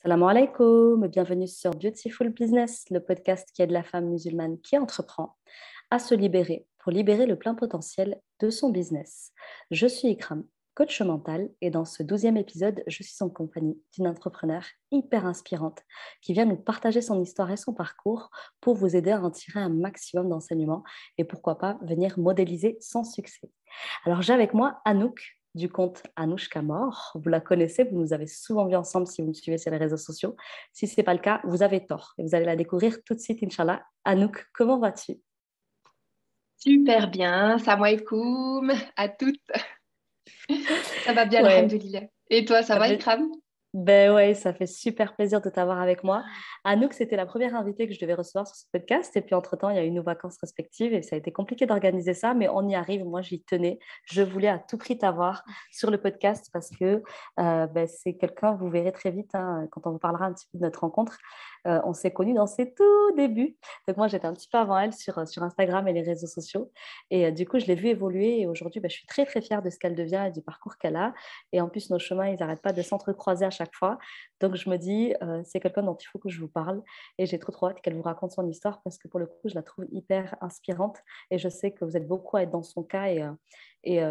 Salam alaikum et bienvenue sur Beautiful Business, le podcast qui aide la femme musulmane qui entreprend à se libérer pour libérer le plein potentiel de son business. Je suis Ikram, coach mental, et dans ce 12e épisode, je suis en compagnie d'une entrepreneure hyper inspirante qui vient nous partager son histoire et son parcours pour vous aider à en tirer un maximum d'enseignements et pourquoi pas venir modéliser son succès. Alors j'ai avec moi Anouk du compte Anouchka Mort. Vous la connaissez, vous nous avez souvent vu ensemble si vous me suivez sur les réseaux sociaux. Si ce n'est pas le cas, vous avez tort et vous allez la découvrir tout de suite, Inch'Allah. Anouk, comment vas-tu? Super bien, salam alaikum à toutes. Ça va bien, Ouais, alhamdoulilah. Et toi, ça ça va, fait Ikram? Ben ouais, ça fait super plaisir de t'avoir avec moi. Anouk, c'était la première invitée que je devais recevoir sur ce podcast. Et puis, entre-temps, il y a eu nos vacances respectives et ça a été compliqué d'organiser ça, mais on y arrive. Moi, j'y tenais. Je voulais à tout prix t'avoir sur le podcast parce que c'est quelqu'un, vous verrez très vite, hein, quand on vous parlera un petit peu de notre rencontre. On s'est connus dans ses tout débuts. Donc, moi, j'étais un petit peu avant elle sur Instagram et les réseaux sociaux. Et du coup, je l'ai vue évoluer. Et aujourd'hui, je suis très, très fière de ce qu'elle devient et du parcours qu'elle a. Et en plus, nos chemins, ils n'arrêtent pas de s'entrecroiser à chaque fois. Donc, je me dis, c'est quelqu'un dont il faut que je vous parle. Et j'ai trop, trop hâte qu'elle vous raconte son histoire parce que pour le coup, je la trouve hyper inspirante. Et je sais que vous êtes beaucoup à être dans son cas. Et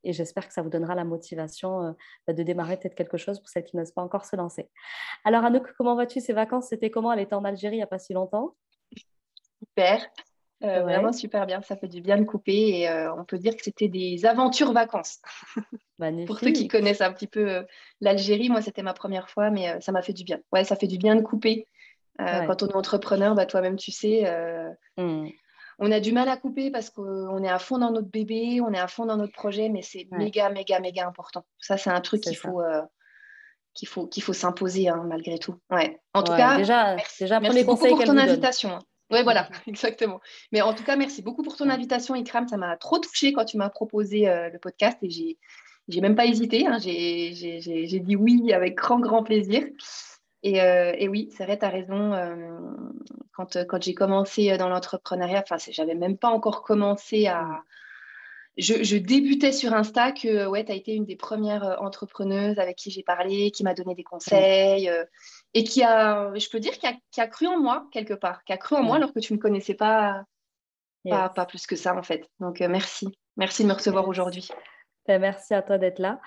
j'espère que ça vous donnera la motivation de démarrer peut-être quelque chose pour celles qui n'osent pas encore se lancer. Alors, Anouk, comment vas-tu? Ces vacances, c'était comment? Elle était en Algérie il n'y a pas si longtemps. Super, vraiment Ouais, super bien. Ça fait du bien de couper et on peut dire que c'était des aventures vacances. Pour ceux qui magnifique. connaissent un petit peu l'Algérie, moi, c'était ma première fois, mais ça m'a fait du bien. Ouais, ça fait du bien de couper. Ouais. Quand on est entrepreneur, bah, toi-même, tu sais, Hmm. on a du mal à couper parce qu'on est à fond dans notre bébé, on est à fond dans notre projet, mais c'est Ouais, méga, méga, méga important. Ça, c'est un truc c'est ça. qu'il faut s'imposer, hein, malgré tout. Ouais. En tout Ouais, cas, déjà, un premier merci beaucoup conseil pour qu'elle ton vous donne. invitation, hein. Ouais, voilà, exactement. Mais en tout cas, merci beaucoup pour ton Ouais. invitation, Ikram. Ça m'a trop touchée quand tu m'as proposé le podcast et j'ai même pas hésité, hein. J'ai dit oui avec grand, grand plaisir. Et oui, c'est vrai, tu as raison. Quand j'ai commencé dans l'entrepreneuriat, enfin, j'avais même pas encore commencé à, Hmm. je débutais sur Insta que ouais, tu as été une des premières entrepreneuses avec qui j'ai parlé, qui m'a donné des Hmm. conseils et qui a, je peux dire, qui a cru en moi quelque part, qui a cru en moi Ouais. alors que tu ne me connaissais pas Yes. plus que ça en fait. Donc merci. Merci de me recevoir Yes. aujourd'hui. Ben, merci à toi d'être là.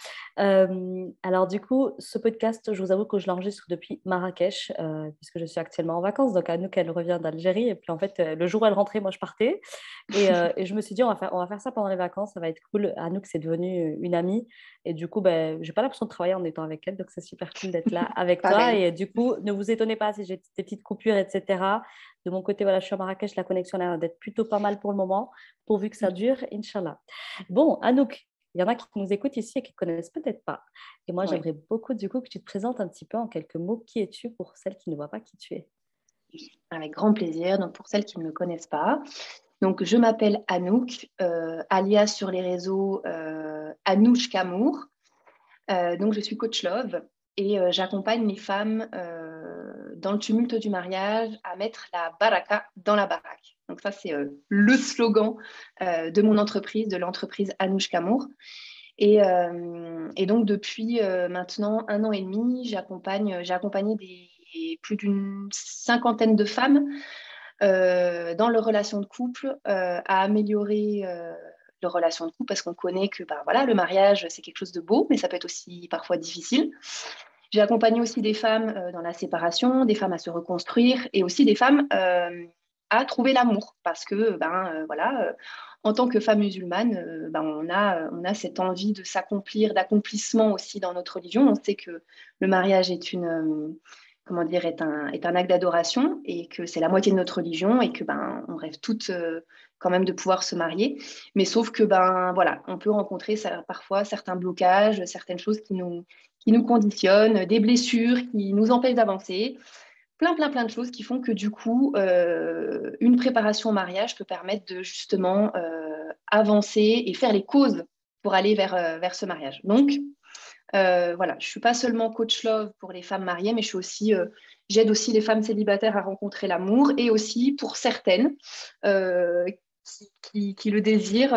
Alors du coup, ce podcast, je vous avoue que je l'enregistre depuis Marrakech, puisque je suis actuellement en vacances. Donc Anouk, elle revient d'Algérie. Et puis en fait, le jour où elle rentrait, moi, je partais. Et je me suis dit, on va faire ça pendant les vacances, ça va être cool. Anouk, c'est devenu une amie. Et du coup, ben, j'ai pas l'impression de travailler en étant avec elle. Donc c'est super cool d'être là avec toi. Pareil. Et du coup, ne vous étonnez pas si j'ai des petites coupures, etc. De mon côté, voilà, je suis à Marrakech, la connexion a l'air d'être plutôt pas mal pour le moment, pourvu que ça dure, Inch'Allah. Bon, Anouk, il y en a qui nous écoutent ici et qui ne connaissent peut-être pas. Et moi, Oui. j'aimerais beaucoup, du coup, que tu te présentes un petit peu en quelques mots. Qui es-tu pour celles qui ne voient pas qui tu es? Avec grand plaisir. Donc pour celles qui ne me connaissent pas, donc je m'appelle Anouk, alias sur les réseaux Anouche Kamour. Donc, je suis coach love et j'accompagne les femmes dans le tumulte du mariage à mettre la baraka dans la baraque. Donc, ça, c'est le slogan de mon entreprise, de l'entreprise Anouche Kamour. Et donc, depuis maintenant 1 an et demi, j'ai accompagné plus d'une cinquantaine de femmes dans leur relation de couple à améliorer leur relation de couple parce qu'on connaît que bah, voilà, le mariage, c'est quelque chose de beau, mais ça peut être aussi parfois difficile. J'ai accompagné aussi des femmes dans la séparation, des femmes à se reconstruire et aussi des femmes à trouver l'amour parce que voilà, en tant que femme musulmane, on a cette envie de s'accomplir, d'accomplissement aussi dans notre religion. On sait que le mariage est comment dire, est un acte d'adoration et que c'est la moitié de notre religion et que on rêve toutes quand même de pouvoir se marier. Mais sauf que voilà, on peut rencontrer parfois certains blocages, certaines choses qui nous conditionnent, des blessures qui nous empêchent d'avancer, plein, plein, plein de choses qui font que du coup, une préparation au mariage peut permettre de justement avancer et faire les causes pour aller vers ce mariage. Donc, voilà, je suis pas seulement coach love pour les femmes mariées, mais j'aide aussi les femmes célibataires à rencontrer l'amour et aussi pour certaines euh, qui le désirent,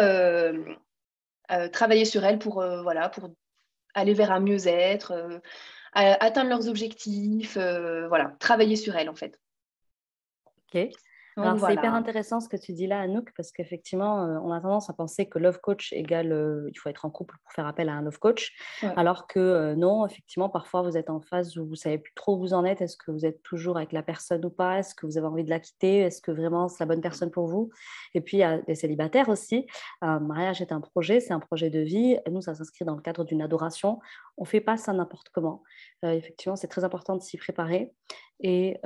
travailler sur elles pour, voilà, pour aller vers un mieux-être, atteindre leurs objectifs, voilà, travailler sur elles en fait. Ok. Donc Alors, c'est hyper voilà. intéressant ce que tu dis là, Anouk, parce qu'effectivement, on a tendance à penser que love coach égale il faut être en couple pour faire appel à un love coach, Ouais. alors que non, effectivement, parfois vous êtes en phase où vous savez plus trop où vous en êtes. Est-ce que vous êtes toujours avec la personne ou pas? Est-ce que vous avez envie de la quitter? Est-ce que vraiment c'est la bonne personne pour vous? Et puis, il y a des célibataires aussi. Un mariage est un projet, c'est un projet de vie. Nous, ça s'inscrit dans le cadre d'une adoration. On ne fait pas ça n'importe comment. Effectivement, c'est très important de s'y préparer et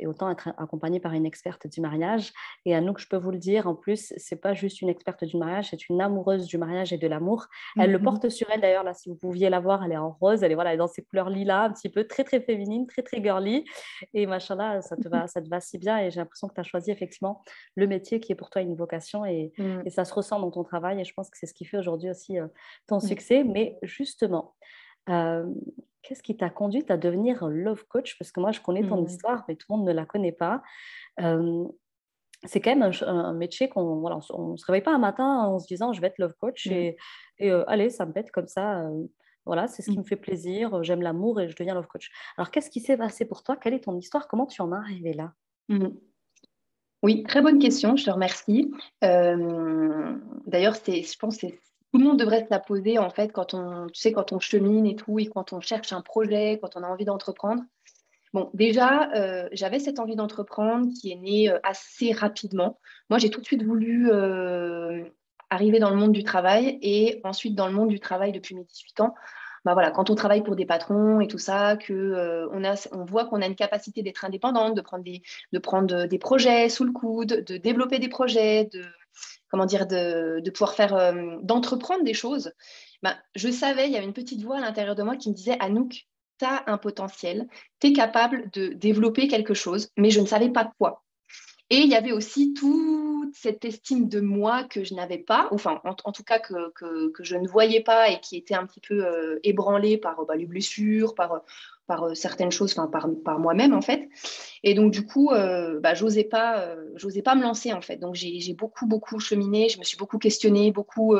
autant être accompagnée par une experte du mariage. Et Anouk, je peux vous le dire, en plus, c'est pas juste une experte du mariage, c'est une amoureuse du mariage et de l'amour. Elle le Mhm. porte sur elle d'ailleurs, là, si vous pouviez la voir, elle est en rose, elle est, voilà, elle est dans ses couleurs lilas, un petit peu très, très féminine, très, très girly. Et machallah, ça te va si bien. Et j'ai l'impression que tu as choisi effectivement le métier qui est pour toi une vocation et Mhm. ça se ressent dans ton travail. Et je pense que c'est ce qui fait aujourd'hui aussi ton Ouais. succès. Mais justement, euh, qu'est-ce qui t'a conduite à devenir love coach? Parce que moi, je connais ton Mhm. histoire, mais tout le monde ne la connaît pas. Euh, c'est quand même un métier qu'on voilà, on se réveille pas un matin en se disant je vais être love coach Mhm. et allez, ça me pète comme ça. Voilà, c'est ce qui me Mhm. fait plaisir. J'aime l'amour et je deviens love coach. Alors, qu'est-ce qui s'est passé pour toi? Quelle est ton histoire? Comment tu en es arrivé là? Mhm. Oui, très bonne question, je te remercie. D'ailleurs, je pense que tout le monde devrait se la poser en fait quand tu sais, quand on chemine et tout, et quand on cherche un projet, quand on a envie d'entreprendre. Bon, déjà, j'avais cette envie d'entreprendre qui est née assez rapidement. Moi, j'ai tout de suite voulu arriver dans le monde du travail et ensuite dans le monde du travail depuis mes 18 ans. Bah voilà, quand on travaille pour des patrons et tout ça, on voit qu'on a une capacité d'être indépendante, de prendre des projets sous le coude, de développer des projets, comment dire, de pouvoir d'entreprendre des choses. Bah, je savais, il y avait une petite voix à l'intérieur de moi qui me disait, Anouk, tu as un potentiel, tu es capable de développer quelque chose, mais je ne savais pas quoi. Et il y avait aussi toute cette estime de moi que je n'avais pas, enfin en tout cas que je ne voyais pas et qui était un petit peu ébranlée par les blessures, par certaines choses, enfin par moi-même en fait. Et donc du coup, j'osais pas me lancer en fait. Donc j'ai beaucoup beaucoup cheminé, je me suis beaucoup questionnée, beaucoup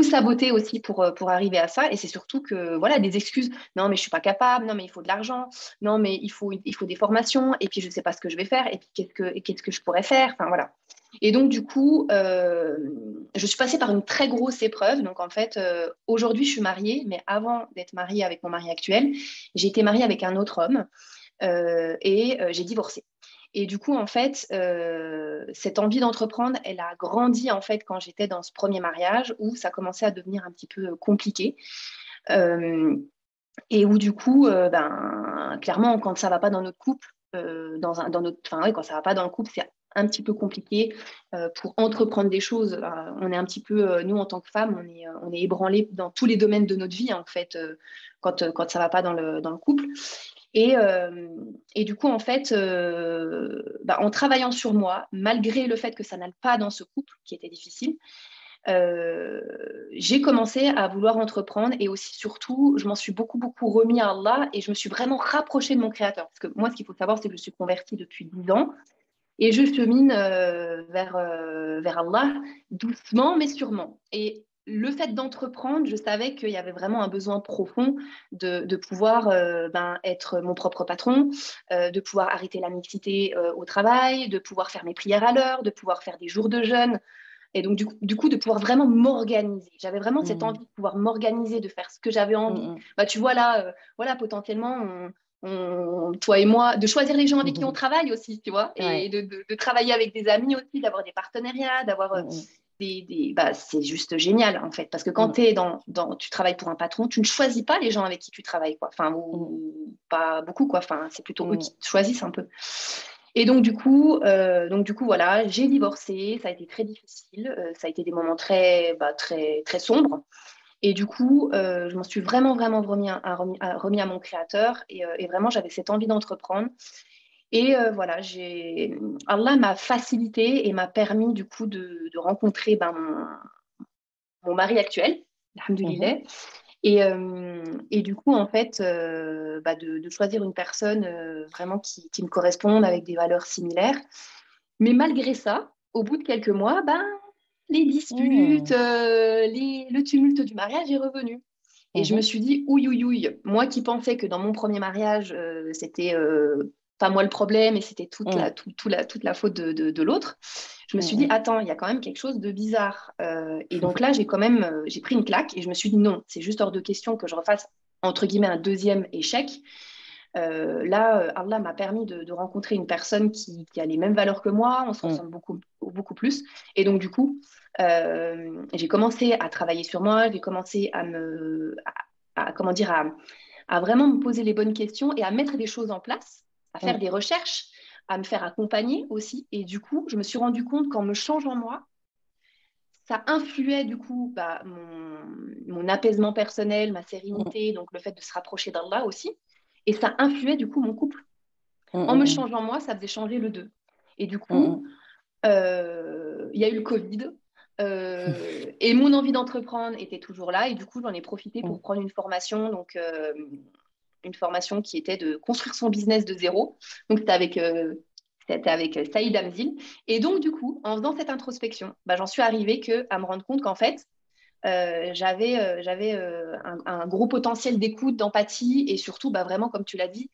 sabotée aussi pour arriver à ça. Et c'est surtout que voilà des excuses. Non mais je suis pas capable. Non mais il faut de l'argent. Non mais il faut des formations. Et puis je sais pas ce que je vais faire. Et puis qu'est-ce que je pourrais faire. Enfin voilà. Et donc du coup, je suis passée par une très grosse épreuve. Donc en fait, aujourd'hui je suis mariée, mais avant d'être mariée avec mon mari actuel, j'ai été mariée avec un autre homme et j'ai divorcé. Et du coup, en fait, cette envie d'entreprendre, elle a grandi en fait quand j'étais dans ce premier mariage où ça commençait à devenir un petit peu compliqué. Euh, et où du coup, clairement, quand ça va pas dans notre couple, quand ça va pas dans le couple, c'est un petit peu compliqué pour entreprendre des choses. On est un petit peu, nous en tant que femmes, on est ébranlés dans tous les domaines de notre vie en fait quand ça va pas dans le couple. Et du coup, en fait, en travaillant sur moi, malgré le fait que ça n'aille pas dans ce couple qui était difficile, euh, j'ai commencé à vouloir entreprendre et aussi, surtout, je m'en suis beaucoup, beaucoup remis à Allah et je me suis vraiment rapprochée de mon Créateur. Parce que moi, ce qu'il faut savoir, c'est que je suis convertie depuis 10 ans et je chemine vers Allah doucement mais sûrement. Et le fait d'entreprendre, je savais qu'il y avait vraiment un besoin profond de pouvoir être mon propre patron, de pouvoir arrêter la mixité au travail, de pouvoir faire mes prières à l'heure, de pouvoir faire des jours de jeûne. Et donc, du coup, de pouvoir vraiment m'organiser. J'avais vraiment cette envie Mm, de pouvoir m'organiser, de faire ce que j'avais mm, envie. mm. Bah, tu vois là, voilà, potentiellement, toi et moi, de choisir les gens avec qui on Mhm. travaille aussi, tu vois, et Ouais. de travailler avec des amis aussi, d'avoir des partenariats, d'avoir Mm, c'est juste génial, en fait. Parce que quand mm, tu travailles pour un patron, tu ne choisis pas les gens avec qui tu travailles, quoi. Enfin, mm, ou pas beaucoup, quoi. Enfin, c'est plutôt eux mm, qui te choisissent un peu. Et donc du coup, voilà, j'ai divorcé, ça a été très difficile, ça a été des moments très, très, très sombres. Et du coup, je m'en suis vraiment, vraiment remis à mon créateur et vraiment, j'avais cette envie d'entreprendre. Et voilà, Allah m'a facilité et m'a permis du coup de rencontrer mon mari actuel, mhm. alhamdoulilah. Et du coup, en fait, de choisir une personne vraiment qui me corresponde avec des valeurs similaires. Mais malgré ça, au bout de quelques mois, les disputes, Mm, le tumulte du mariage est revenu. Et je me suis dit, ouïe, ouïe, ouïe, moi qui pensais que dans mon premier mariage, c'était pas moi le problème et c'était toute la faute de l'autre, je me suis dit, attends, il y a quand même quelque chose de bizarre. Et donc là, j'ai pris une claque et je me suis dit, non, c'est juste hors de question que je refasse, entre guillemets, un deuxième échec. Allah m'a permis de rencontrer une personne qui a les mêmes valeurs que moi, on se ressemble beaucoup, beaucoup plus. Et donc, du coup, j'ai commencé à travailler sur moi, j'ai commencé comment dire, à vraiment me poser les bonnes questions et à mettre des choses en place, à faire des recherches, à me faire accompagner aussi. Et du coup, je me suis rendu compte qu'en me changeant moi, ça influait du coup mon apaisement personnel, ma sérénité, donc le fait de se rapprocher d'Allah aussi. Et ça influait du coup mon couple. En me changeant moi, ça faisait changer le deux. Et du coup, il y a eu le Covid. Et mon envie d'entreprendre était toujours là. Et du coup, j'en ai profité pour prendre une formation. Donc, une formation qui était de construire son business de zéro. Donc, c'était avec Saïd Amzil. Et donc, du coup, en faisant cette introspection, j'en suis arrivée à me rendre compte qu'en fait, j'avais un gros potentiel d'écoute, d'empathie et surtout, vraiment, comme tu l'as dit,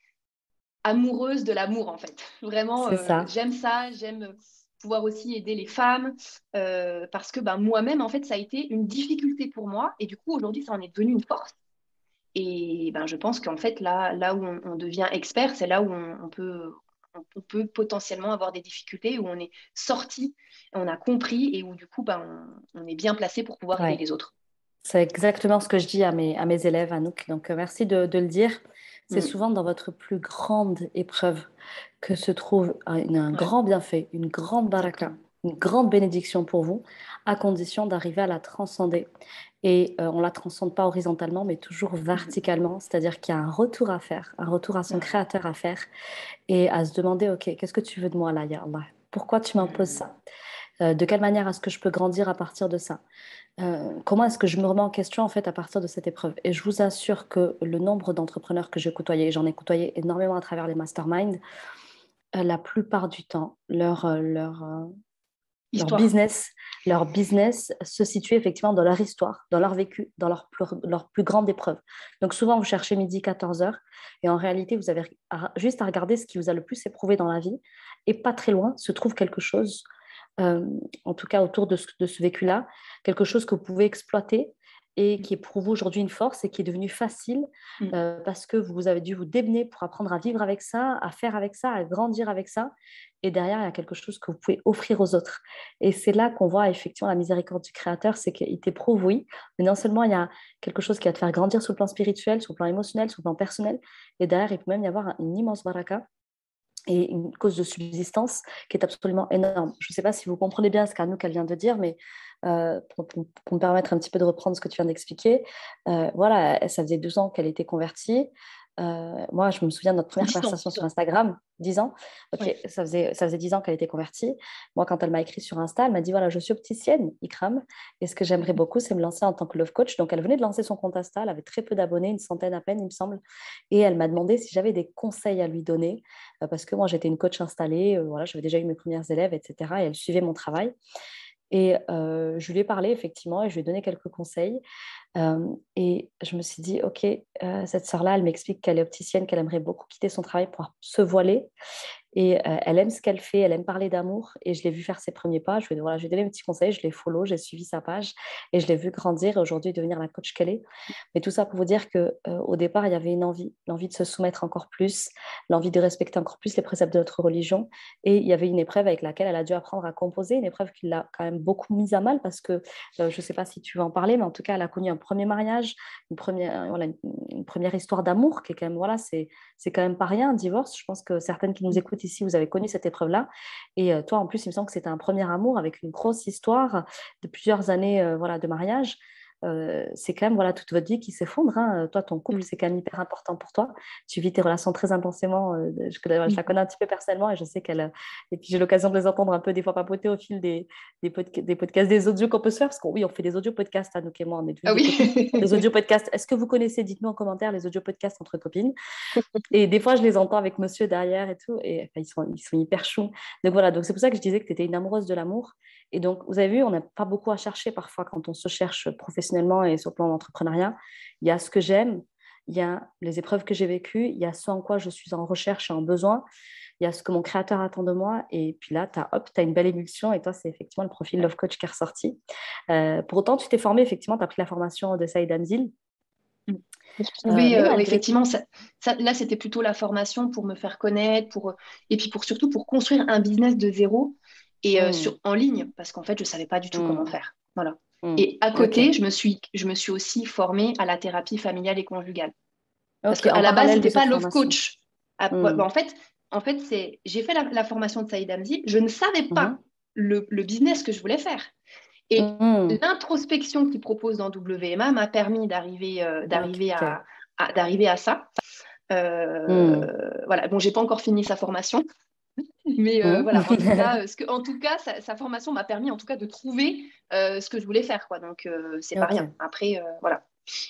amoureuse de l'amour, en fait. Vraiment, j'aime ça, j'aime pouvoir aussi aider les femmes parce que moi-même, en fait, ça a été une difficulté pour moi et du coup, aujourd'hui, ça en est devenu une force. Et je pense qu'en fait, là où on devient expert, c'est là où on peut potentiellement avoir des difficultés, où on est sorti, on a compris et où du coup, on est bien placé pour pouvoir aider les autres. C'est exactement ce que je dis à mes élèves, Anouk. Donc, merci de le dire. C'est souvent dans votre plus grande épreuve que se trouve un grand bienfait, une grande baraka, une grande bénédiction pour vous, à condition d'arriver à la transcender. Et on ne la transcende pas horizontalement, mais toujours verticalement, c'est-à-dire qu'il y a un retour à faire, un retour à son créateur à faire, et à se demander, OK, qu'est-ce que tu veux de moi là, ya Allah? Pourquoi tu m'imposes ça? De quelle manière est-ce que je peux grandir à partir de ça? Comment est-ce que je me remets en question en fait à partir de cette épreuve? Et je vous assure que le nombre d'entrepreneurs que j'ai côtoyés, j'en ai côtoyé énormément à travers les masterminds, la plupart du temps, leur Histoire. business, leur business se situe effectivement dans leur histoire, dans leur vécu, dans leur plus grande épreuve. Donc souvent, vous cherchez midi 14 heures et en réalité, vous avez juste à regarder ce qui vous a le plus éprouvé dans la vie et pas très loin se trouve quelque chose, en tout cas autour de ce vécu-là, quelque chose que vous pouvez exploiter et qui est pour vous aujourd'hui une force et qui est devenu facile parce que vous avez dû vous démener pour apprendre à vivre avec ça, à faire avec ça, à grandir avec ça. Et derrière, il y a quelque chose que vous pouvez offrir aux autres. Et c'est là qu'on voit effectivement la miséricorde du Créateur, c'est qu'il t'éprouve, oui, mais non seulement il y a quelque chose qui va te faire grandir sur le plan spirituel, sur le plan émotionnel, sur le plan personnel, et derrière, il peut même y avoir une immense baraka et une cause de subsistance qui est absolument énorme. Je ne sais pas si vous comprenez bien ce qu'Anouk elle vient de dire, mais pour me permettre un petit peu de reprendre ce que tu viens d'expliquer, voilà, ça faisait 12 ans qu'elle était convertie. Moi, je me souviens de notre première 10 ans, conversation 10 sur ans. Instagram, 10 ans. Ok, Oui. ça faisait 10 ans qu'elle était convertie. Moi, quand elle m'a écrit sur Insta, elle m'a dit, voilà, je suis opticienne, Ikram, et ce que j'aimerais beaucoup, c'est me lancer en tant que love coach. Donc, elle venait de lancer son compte Insta, elle avait très peu d'abonnés, une centaine à peine, il me semble, et elle m'a demandé si j'avais des conseils à lui donner, parce que moi, j'étais une coach installée, voilà, j'avais déjà eu mes premières élèves, etc., et elle suivait mon travail. Et je lui ai parlé effectivement et je lui ai donné quelques conseils. Et je me suis dit, OK, cette sœur-là, elle m'explique qu'elle est opticienne, qu'elle aimerait beaucoup quitter son travail pour se voiler. Et elle aime ce qu'elle fait, elle aime parler d'amour. Et je l'ai vu faire ses premiers pas. Je lui ai donné un petit conseil, je l'ai follow, j'ai suivi sa page et je l'ai vu grandir et aujourd'hui devenir la coach qu'elle est. Mais tout ça pour vous dire qu'au départ, il y avait une envie, l'envie de se soumettre encore plus, l'envie de respecter encore plus les préceptes de notre religion. Et il y avait une épreuve avec laquelle elle a dû apprendre à composer, une épreuve qui l'a quand même beaucoup mise à mal parce que je ne sais pas si tu veux en parler, mais en tout cas, elle a connu un premier mariage, une première histoire d'amour qui est quand même, voilà, c'est quand même pas rien, un divorce. Je pense que certaines qui nous écoutent ici, vous avez connu cette épreuve-là. Et toi, en plus, il me semble que c'était un premier amour avec une grosse histoire de plusieurs années voilà, de mariage. C'est quand même voilà, toute votre vie qui s'effondre. Hein. Toi, ton couple, c'est quand même hyper important pour toi. Tu vis tes relations très intensément. Je la connais un petit peu personnellement et je sais qu'elle. Et puis j'ai l'occasion de les entendre un peu des fois papoter au fil des podcasts, des audios qu'on peut se faire. Parce que oui, on fait des audios podcasts, Anouk et moi, on est Ah devenus des copines. oui. Les audios podcasts, est-ce que vous connaissez? Dites-nous en commentaire les audios podcasts entre copines. Et des fois, je les entends avec monsieur derrière et tout, et enfin, ils sont hyper choux. Donc voilà, donc c'est pour ça que je disais que tu étais une amoureuse de l'amour. Et donc, vous avez vu, on n'a pas beaucoup à chercher parfois quand on se cherche professionnellement et sur le plan d'entrepreneuriat. Il y a ce que j'aime, il y a les épreuves que j'ai vécues, il y a ce en quoi je suis en recherche et en besoin, il y a ce que mon créateur attend de moi. Et puis là, tu as une belle émulsion. Et toi, c'est effectivement le profil Love Coach qui est ressorti. Pour autant, tu t'es formé, effectivement, tu as pris la formation de Saïd Amzil. Pour trouver, Mais malgré tout, effectivement, là, c'était plutôt la formation pour me faire connaître, et puis surtout pour construire un business de zéro et hum, en ligne, parce qu'en fait, je ne savais pas du tout comment hum, faire. Voilà. hum. Et à Ok, côté, je me suis aussi formée à la thérapie familiale et conjugale. Parce ok, qu'à en la base, ce parallèle de n'était pas cette Love formation. Coach. Ah, bah, Hum, en fait j'ai fait la formation de Saïd Amzi. Je ne savais pas mhm, le business que je voulais faire. Et hum, l'introspection qu'il propose dans WMA m'a permis ok, d'arriver à ça. hum, Voilà. Bon, j'ai pas encore fini sa formation, mais hum. voilà. En tout cas, sa formation m'a permis, en tout cas, de trouver ce que je voulais faire, quoi. Donc, c'est pas rien. Ok, Après, voilà.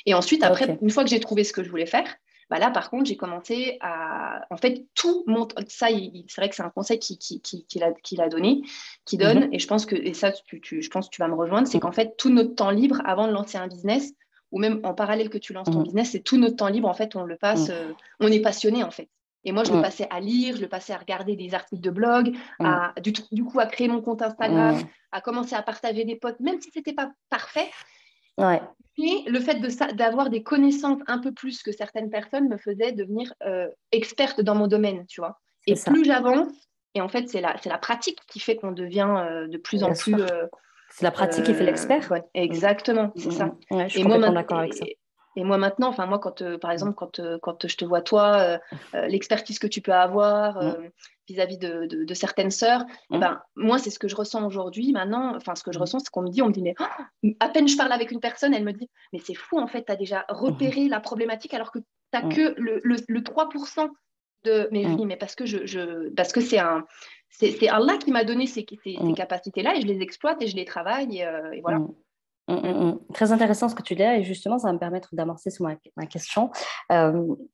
Et ensuite, après, ok. une fois que j'ai trouvé ce que je voulais faire, bah là, par contre, j'ai commencé à. En fait, tout mon. Ça, c'est vrai que c'est un conseil qu'il a donné, qui donne, Mhm, et je pense que, et ça, je pense que tu vas me rejoindre, c'est qu'en mhm, fait, tout notre temps libre avant de lancer un business, ou même en parallèle que tu lances ton mhm, business, c'est tout notre temps libre, en fait, on le passe, mhm, on est passionné, en fait. Et moi, je le mhm, passais à lire, je le passais à regarder des articles de blog, du coup, à créer mon compte Instagram, mhm. à commencer à partager des posts, même si c'était pas parfait. Ouais, Et le fait d'avoir des connaissances un peu plus que certaines personnes me faisait devenir experte dans mon domaine, tu vois. c'est Et ça, plus j'avance, et en fait, c'est la pratique qui fait qu'on devient de plus en bien plus sûr. C'est la pratique qui fait l'expert. bonne. Mhm, Exactement, c'est mhm, ça. mhm. Ouais, je suis Et moi, complètement d'accord avec ça. et moi maintenant, enfin moi, par Mhm, exemple, quand je te vois toi, l'expertise que tu peux avoir mhm, vis-à-vis de certaines sœurs, et mhm, ben moi, c'est ce que je ressens aujourd'hui. Maintenant, enfin, ce que je mhm, ressens, c'est qu'on me dit, mais à peine je parle avec une personne, elle me dit, mais c'est fou, en fait, tu as déjà mhm, repéré la problématique alors que tu n'as mhm, que le 3% de. Mais je dis, mhm, mais parce que c'est Allah qui m'a donné ces mhm, capacités-là et je les exploite et je les travaille et voilà. mhm. Mm, Mm. mm, mm. Très intéressant ce que tu dis là et justement ça va me permettre d'amorcer sur ma question.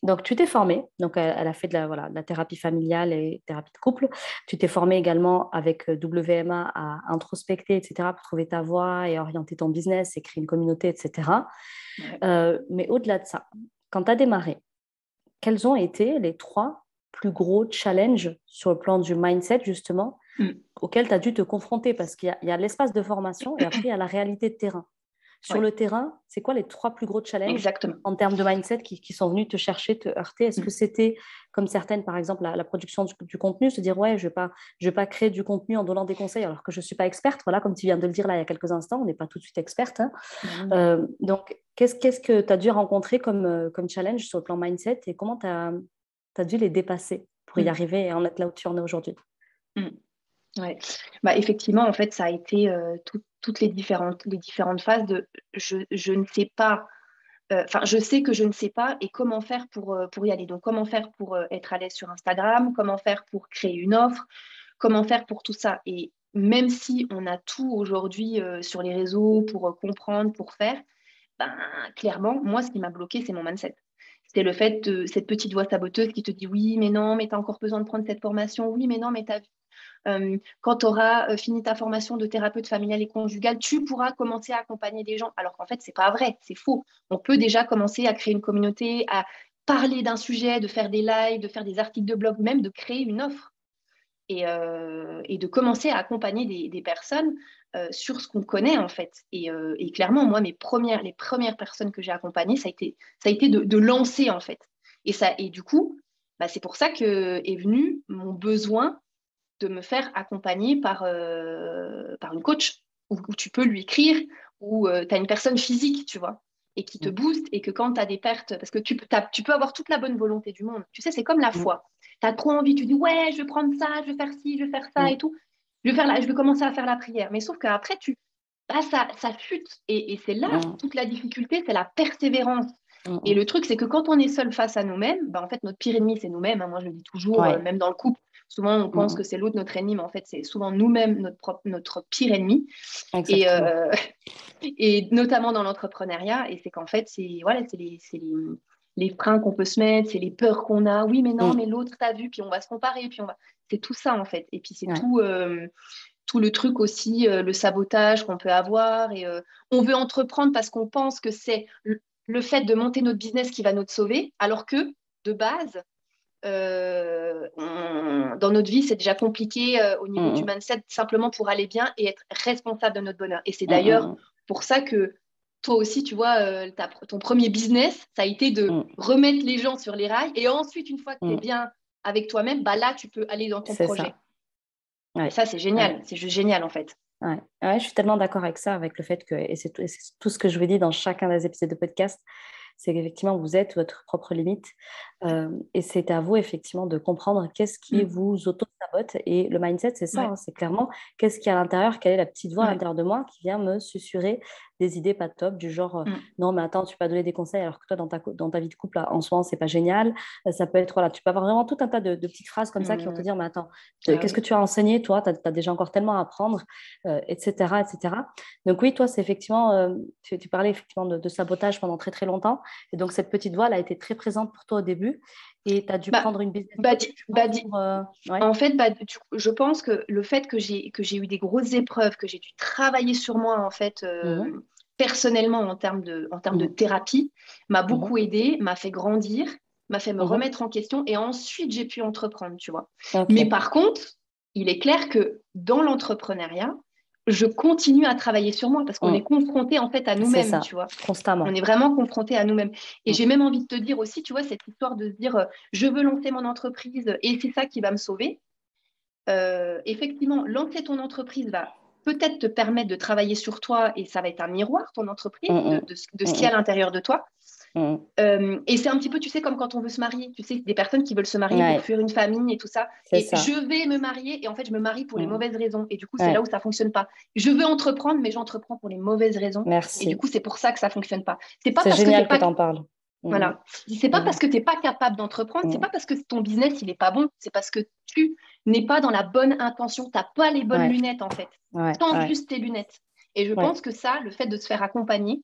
Donc tu t'es formée, donc elle a fait de la thérapie familiale et thérapie de couple. Tu t'es formée également avec WMA à introspecter, etc. pour trouver ta voie et orienter ton business et créer une communauté, etc. Ouais. Mais au-delà de ça, quand tu as démarré, quels ont été les trois plus gros challenges sur le plan du mindset justement Mm. auxquels tu as dû te confronter parce qu'il y a l'espace de formation et après il y a la réalité de terrain. Sur Ouais, le terrain, c'est quoi les trois plus gros challenges exactement. en termes de mindset qui sont venus te chercher, te heurter? Est-ce que Mm. c'était, comme certaines, par exemple, la production du contenu, se dire, ouais, je vais pas créer du contenu en donnant des conseils alors que je ne suis pas experte. Voilà, comme tu viens de le dire là il y a quelques instants, on n'est pas tout de suite experte, hein. Ben non. Donc, qu'est-ce que tu as dû rencontrer comme challenge sur le plan mindset et comment tu as dû les dépasser pour y Mm. arriver et en être là où tu en es aujourd'hui? Mm. Ouais. Bah, effectivement, en fait, ça a été toutes les différentes phases de je ne sais pas, enfin, je sais que je ne sais pas et comment faire pour y aller. Donc, comment faire pour être à l'aise sur Instagram, comment faire pour créer une offre, comment faire pour tout ça. Et même si on a tout aujourd'hui sur les réseaux pour comprendre, pour faire, ben, clairement, moi, ce qui m'a bloqué, c'est mon mindset. C'est le fait de cette petite voix saboteuse qui te dit oui, mais non, mais tu as encore besoin de prendre cette formation. Oui, mais non, mais tu as quand tu auras fini ta formation de thérapeute familiale et conjugale, tu pourras commencer à accompagner des gens. Alors qu'en fait, c'est pas vrai, c'est faux. On peut déjà commencer à créer une communauté, à parler d'un sujet, de faire des lives, de faire des articles de blog, même de créer une offre et de commencer à accompagner des personnes sur ce qu'on connaît en fait. Et clairement, moi, les premières personnes que j'ai accompagnées, ça a été de lancer en fait. Et du coup, bah, c'est pour ça que est venu mon besoin de me faire accompagner par une coach où tu peux lui écrire, où tu as une personne physique, tu vois, et qui te Mm, booste, et que quand tu as des pertes, parce que tu peux avoir toute la bonne volonté du monde, tu sais, c'est comme la mm, foi. Tu as trop envie, tu dis, ouais, je vais prendre ça, je vais faire ci, je vais faire ça mm, et tout. Je vais commencer à faire la prière. Mais sauf qu'après, ça chute. Et c'est là mm, toute la difficulté, c'est la persévérance. mm, Et mm. le truc, c'est que quand on est seul face à nous-mêmes, bah, en fait, notre pire ennemi, c'est nous-mêmes, hein. Moi, je le dis toujours, Ouais. même dans le couple. Souvent, on Mm, pense que mm. c'est l'autre notre ennemi, mais en fait, c'est souvent nous-mêmes notre pire ennemi. Et, Exactement. et notamment dans l'entrepreneuriat. Et c'est qu'en fait, voilà, les freins qu'on peut se mettre, c'est les peurs qu'on a. Oui, mais non, mais Mm. l'autre, t'as vu, puis on va se comparer, puis on va. C'est tout ça, en fait. Et puis, c'est Ouais. tout le truc aussi, le sabotage qu'on peut avoir. Et on veut entreprendre parce qu'on pense que c'est le fait de monter notre business qui va nous sauver, alors que, de base, dans notre vie, c'est déjà compliqué au niveau du mindset, simplement pour aller bien et être responsable de notre bonheur. Et c'est d'ailleurs pour ça que toi aussi, tu vois, ton premier business, ça a été de remettre les gens sur les rails. Et ensuite, une fois que tu es bien avec toi-même, bah là, tu peux aller dans ton projet. Ouais. Et ça, c'est génial. C'est juste génial, en fait. Ouais. Ouais, je suis tellement d'accord avec ça, avec le fait que, et c'est tout ce que je vous dis dans chacun des épisodes de podcast, c'est qu'effectivement, vous êtes votre propre limite. Et c'est à vous, effectivement, de comprendre qu'est-ce qui vous auto-sabote. Et le mindset, c'est ça, c'est clairement qu'est-ce qu'il y a à l'intérieur, quelle est la petite voix à l'intérieur de moi qui vient me susurrer des idées pas top, du genre non, mais attends, tu peux pas donner des conseils alors que toi, dans ta vie de couple, là, en ce moment, c'est pas génial. Ça peut être, voilà, tu peux avoir vraiment tout un tas de petites phrases comme ça qui vont te dire, mais attends, qu'est-ce que tu as enseigné, toi? Tu as déjà encore tellement à apprendre, etc., etc. Donc, oui, toi, c'est effectivement, tu parlais effectivement de sabotage pendant très, très longtemps. Et donc, cette petite voix, elle a été très présente pour toi au début. Et tu as dû prendre une business coach, En fait, je pense que le fait que j'ai eu des grosses épreuves, que j'ai dû travailler sur moi, en fait, personnellement, en termes de thérapie, m'a beaucoup aidé, m'a fait grandir, m'a fait me remettre en question. Et ensuite, j'ai pu entreprendre, tu vois. Okay. Mais par contre, il est clair que dans l'entrepreneuriat, je continue à travailler sur moi parce qu'on est confronté en fait à nous-mêmes, tu vois. Constamment. On est vraiment confronté à nous-mêmes. Et j'ai même envie de te dire aussi, tu vois, cette histoire de se dire je veux lancer mon entreprise et c'est ça qui va me sauver. Effectivement, lancer ton entreprise va peut-être te permettre de travailler sur toi et ça va être un miroir, ton entreprise, de ce qu'il y a à l'intérieur de toi. Et c'est un petit peu, tu sais, comme quand on veut se marier. Tu sais, des personnes qui veulent se marier pour fuir une famille et tout ça. Et je vais me marier et en fait, je me marie pour les mauvaises raisons. Et du coup, c'est là où ça ne fonctionne pas. Je veux entreprendre, mais j'entreprends pour les mauvaises raisons. Merci. Et du coup, c'est pour ça que ça ne fonctionne pas. C'est génial que tu en parles. Voilà. C'est pas parce que tu n'es pas capable d'entreprendre, c'est pas parce que ton business, il n'est pas bon. C'est parce que tu n'es pas dans la bonne intention. Tu n'as pas les bonnes lunettes, en fait. Change juste tes lunettes. Et je pense que ça, le fait de se faire accompagner,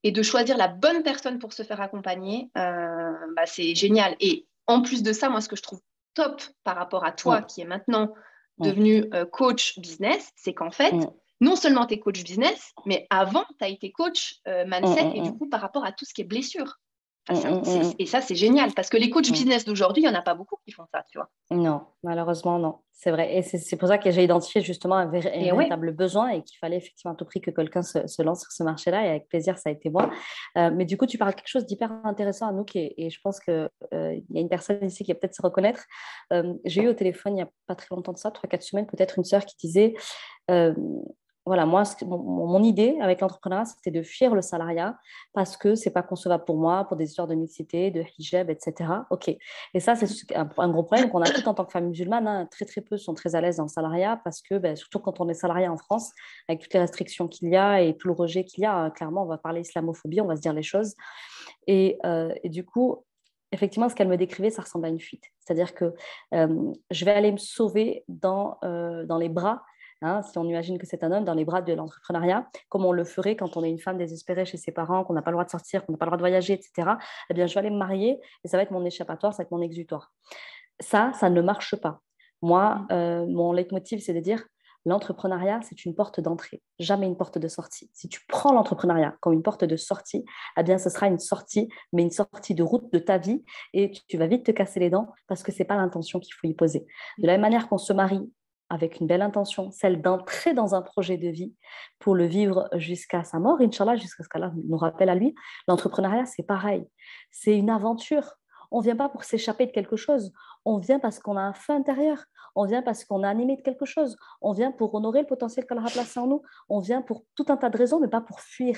et de choisir la bonne personne pour se faire accompagner, c'est génial. Et en plus de ça, moi, ce que je trouve top par rapport à toi, qui est maintenant devenu coach business, c'est qu'en fait, non seulement tu es coach business, mais avant, tu as été coach mindset, et du coup, par rapport à tout ce qui est blessure. Et ça, c'est génial, parce que les coachs business d'aujourd'hui, il n'y en a pas beaucoup qui font ça, tu vois. Non, malheureusement, non. C'est vrai. Et c'est pour ça que j'ai identifié justement un véritable besoin et qu'il fallait effectivement à tout prix que quelqu'un se lance sur ce marché-là. Et avec plaisir, ça a été moi. Mais du coup, tu parles de quelque chose d'hyper intéressant à nous et je pense qu'il y a une personne ici qui va peut-être se reconnaître. J'ai eu au téléphone il n'y a pas très longtemps de ça, 3-4 semaines, peut-être une sœur qui disait voilà, moi, mon idée avec l'entrepreneuriat, c'était de fuir le salariat parce que c'est pas concevable pour moi, pour des histoires de mixité, de hijab, etc. OK. Et ça, c'est un gros problème qu'on a tout en tant que femme musulmane. Hein. Très, très peu sont très à l'aise dans le salariat parce que, surtout quand on est salarié en France, avec toutes les restrictions qu'il y a et tout le rejet qu'il y a, clairement, on va parler islamophobie, on va se dire les choses. Et du coup, effectivement, ce qu'elle me décrivait, ça ressemble à une fuite. C'est-à-dire que je vais aller me sauver dans les bras. Hein, si on imagine que c'est un homme dans les bras de l'entrepreneuriat, comme on le ferait quand on est une femme désespérée chez ses parents, qu'on n'a pas le droit de sortir, qu'on n'a pas le droit de voyager, etc., eh bien, je vais aller me marier et ça va être mon échappatoire, ça va être mon exutoire. Ça ne marche pas. Moi, mon leitmotiv, c'est de dire l'entrepreneuriat, c'est une porte d'entrée, jamais une porte de sortie. Si tu prends l'entrepreneuriat comme une porte de sortie, eh bien, ce sera une sortie, mais une sortie de route de ta vie et tu vas vite te casser les dents parce que ce n'est pas l'intention qu'il faut y poser. De la même manière qu'on se marie avec une belle intention, celle d'entrer dans un projet de vie pour le vivre jusqu'à sa mort, Inch'Allah, jusqu'à ce qu'Allah nous rappelle à lui. L'entrepreneuriat, c'est pareil. C'est une aventure. On ne vient pas pour s'échapper de quelque chose. On vient parce qu'on a un feu intérieur. On vient parce qu'on est animé de quelque chose. On vient pour honorer le potentiel qu'Allah a placé en nous. On vient pour tout un tas de raisons, mais pas pour fuir.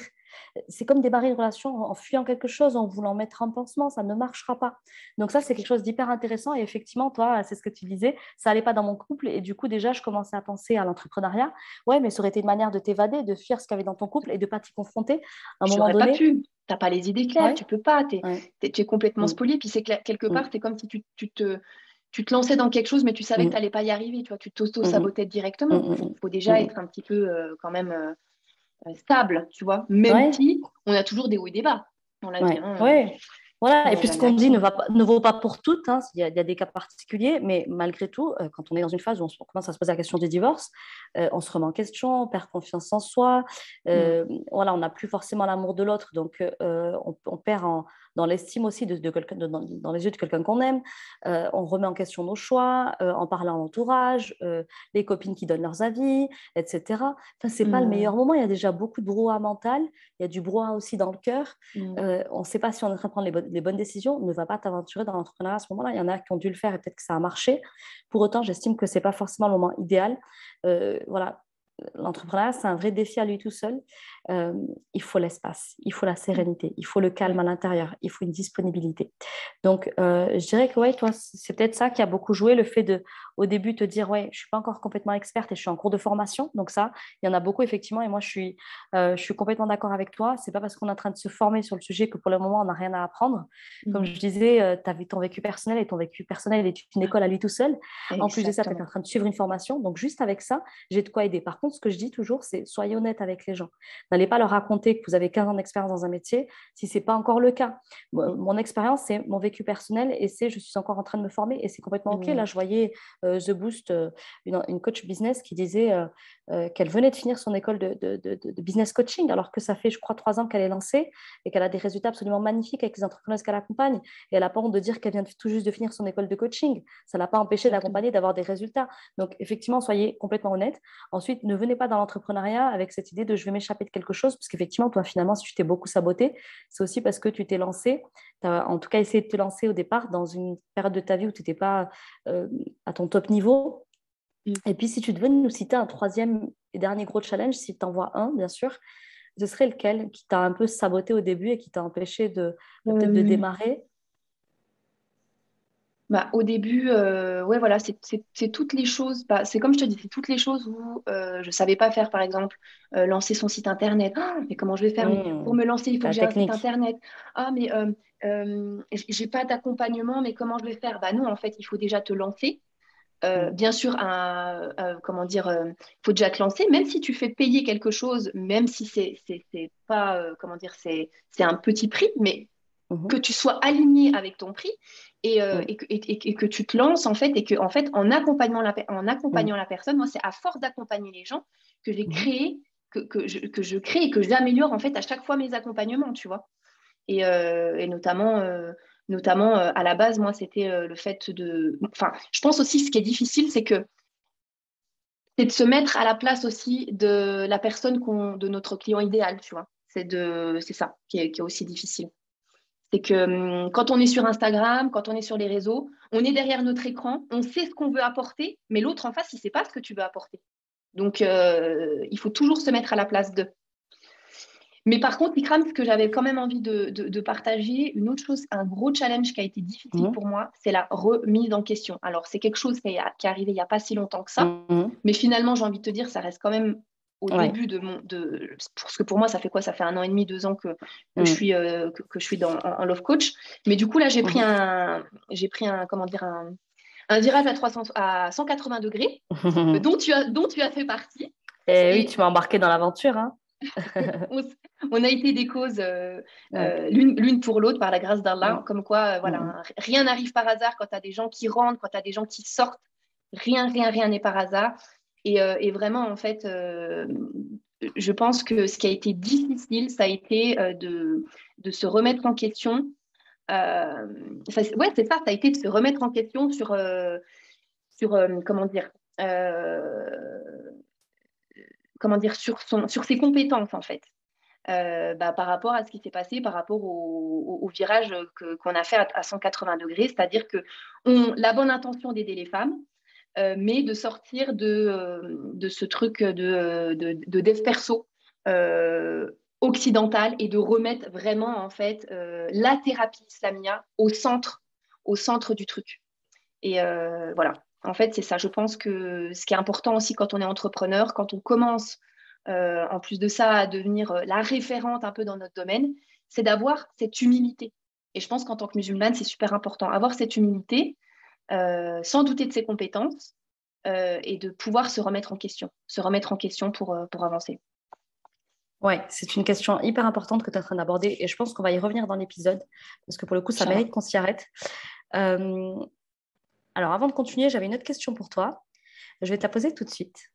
C'est comme démarrer une relation en fuyant quelque chose, en voulant mettre un pansement, ça ne marchera pas. Donc ça, c'est quelque chose d'hyper intéressant. Et effectivement, toi, c'est ce que tu disais, ça n'allait pas dans mon couple. Et du coup, déjà, je commençais à penser à l'entrepreneuriat. Ouais, mais ça aurait été une manière de t'évader, de fuir ce qu'il y avait dans ton couple et de ne pas t'y confronter. À un moment donné, pas pu. Tu n'as pas les idées claires, tu ne peux pas. Tu es complètement spolié. Puis c'est quelque part, c'est comme si tu te lançais dans quelque chose, mais tu savais que tu n'allais pas y arriver. Tu vois, tu t'auto-sabotais directement. Il faut déjà être un petit peu quand même stable, tu vois. Même si on a toujours des hauts et des bas dans la vie. Ouais. Voilà, et Mais puis il y ce en a qu'on dit qui... ne vaut pas pour toutes, hein. Il y a des cas particuliers, mais malgré tout, quand on est dans une phase où on commence à se poser la question du divorce, on se remet en question, on perd confiance en soi, Mm. voilà, on n'a plus forcément l'amour de l'autre, donc on perd dans l'estime aussi de quelqu'un, dans les yeux de quelqu'un qu'on aime, on remet en question nos choix, en parlant à l'entourage, les copines qui donnent leurs avis, etc. Enfin, c'est pas le meilleur Mm. moment, il y a déjà beaucoup de brouhaha mental, il y a du brouhaha aussi dans le cœur. Mm. On ne sait pas si on est en train de prendre les bonnes décisions. Ne va pas t'aventurer dans l'entrepreneuriat à ce moment-là. Il y en a qui ont dû le faire et peut-être que ça a marché. Pour autant, j'estime que ce n'est pas forcément le moment idéal. Voilà. L'entrepreneuriat, c'est un vrai défi à lui tout seul. Euh, il faut l'espace, il faut la sérénité, il faut le calme Ouais. à l'intérieur, il faut une disponibilité. Donc, je dirais que ouais, toi, c'est peut-être ça qui a beaucoup joué, le fait de, au début, te dire, ouais, je ne suis pas encore complètement experte et je suis en cours de formation. Donc ça, il y en a beaucoup, effectivement, et moi, je suis complètement d'accord avec toi. C'est pas parce qu'on est en train de se former sur le sujet que pour le moment, on n'a rien à apprendre. Comme Mm. je disais, tu as ton vécu personnel et ton vécu personnel est une école à lui tout seul. En plus de ça, tu es en Exactement. train de suivre une formation. Donc, juste avec ça, j'ai de quoi aider. Par contre, ce que je dis toujours, c'est soyez honnête avec les gens. N'allez pas leur raconter que vous avez 15 ans d'expérience dans un métier si ce n'est pas encore le cas. Mon expérience, c'est mon vécu personnel et c'est je suis encore en train de me former et c'est complètement OK. Là, Mm. je voyais The Boost, une coach business qui disait qu'elle venait de finir son école de business coaching alors que ça fait, je crois, 3 ans qu'elle est lancée et qu'elle a des résultats absolument magnifiques avec les entrepreneurs qu'elle accompagne. Et elle n'a pas honte de dire qu'elle vient tout juste de finir son école de coaching. Ça ne l'a pas empêché Exactement. d'accompagner, d'avoir des résultats. Donc, effectivement, soyez complètement honnête. Ensuite, ne venez pas dans l'entrepreneuriat avec cette idée de je vais m'échapper de quelque chose, parce qu'effectivement, toi, finalement, si tu t'es beaucoup saboté, c'est aussi parce que tu t'es lancé, tu as en tout cas essayé de te lancer au départ dans une période de ta vie où tu n'étais pas à ton top niveau. Mm. Et puis, si tu devais nous citer un troisième et dernier gros challenge, si tu en vois un, bien sûr, ce serait lequel qui t'a un peu saboté au début et qui t'a empêché de peut-être de Euh, démarrer? Bah, au début, ouais, voilà, c'est toutes les choses. Bah, c'est comme je te dis, c'est toutes les choses où je savais pas faire, par exemple, lancer son site internet. Ah, mais comment je vais faire? Mais pour me lancer, il faut que La j'ai un site technique. internet. Ah, mais j'ai pas d'accompagnement, mais comment je vais faire? Bah non, en fait, il faut déjà te lancer. Mm. Bien sûr, comment dire, faut déjà te lancer, même si tu fais payer quelque chose, même si c'est pas, comment dire, c'est un petit prix, mais que Mhm. tu sois aligné avec ton prix Mm. et que tu te lances en fait et que en fait en Mm. accompagnant la personne, moi c'est à force d'accompagner les gens que j'ai Mhm. créé que je crée et que j'améliore en fait à chaque fois mes accompagnements, tu vois. Et notamment à la base, moi c'était le fait de, enfin, je pense aussi ce qui est difficile, c'est de se mettre à la place aussi de la personne de notre client idéal, tu vois. C'est ça qui est aussi difficile. C'est que quand on est sur Instagram, quand on est sur les réseaux, on est derrière notre écran, on sait ce qu'on veut apporter, mais l'autre en face, il ne sait pas ce que tu veux apporter. Donc, il faut toujours se mettre à la place d'eux. Mais par contre, Ikram, ce que j'avais quand même envie de partager, une autre chose, un gros challenge qui a été difficile Mhm. pour moi, c'est la remise en question. Alors, c'est quelque chose qui est arrivé il n'y a pas si longtemps que ça, Mhm. mais finalement, j'ai envie de te dire, ça reste quand même au Ouais. début parce que pour moi, ça fait quoi? Ça fait 1 an et demi, 2 ans Mm. que je suis en love coach. Mais du coup, là, Mhm. j'ai pris comment dire, un virage à 180 degrés, dont tu as fait partie. Et oui, tu Et m'as embarqué dans l'aventure, hein. on, on a été des causes Ouais. l'une pour l'autre par la grâce d'Allah. Mm. Comme quoi, Mm. voilà, rien n'arrive par hasard quand tu as des gens qui rentrent, quand tu as des gens qui sortent. Rien n'est par hasard. Et vraiment, en fait, je pense que ce qui a été difficile, ça a été de se remettre en question. Ouais, c'est ça, ça a été de se remettre en question sur euh, comment dire, sur ses compétences, en fait. Bah, par rapport à ce qui s'est passé, par rapport au virage qu'on a fait à 180 degrés, c'est-à-dire que la bonne intention d'aider les femmes, mais de sortir de ce truc de dev perso occidental et de remettre vraiment en fait la thérapie islamia au centre du truc. Et voilà, en fait, c'est ça. Je pense que ce qui est important aussi quand on est entrepreneur, quand on commence en plus de ça à devenir la référente un peu dans notre domaine, c'est d'avoir cette humilité. Et je pense qu'en tant que musulmane, c'est super important. Avoir cette humilité, sans douter de ses compétences, et de pouvoir se remettre en question pour avancer. Ouais, c'est une question hyper importante que tu es en train d'aborder et je pense qu'on va y revenir dans l'épisode parce que pour le coup, ça Inch'Allah. mérite qu'on s'y arrête. Euh, alors, avant de continuer, j'avais une autre question pour toi. Je vais te la poser tout de suite.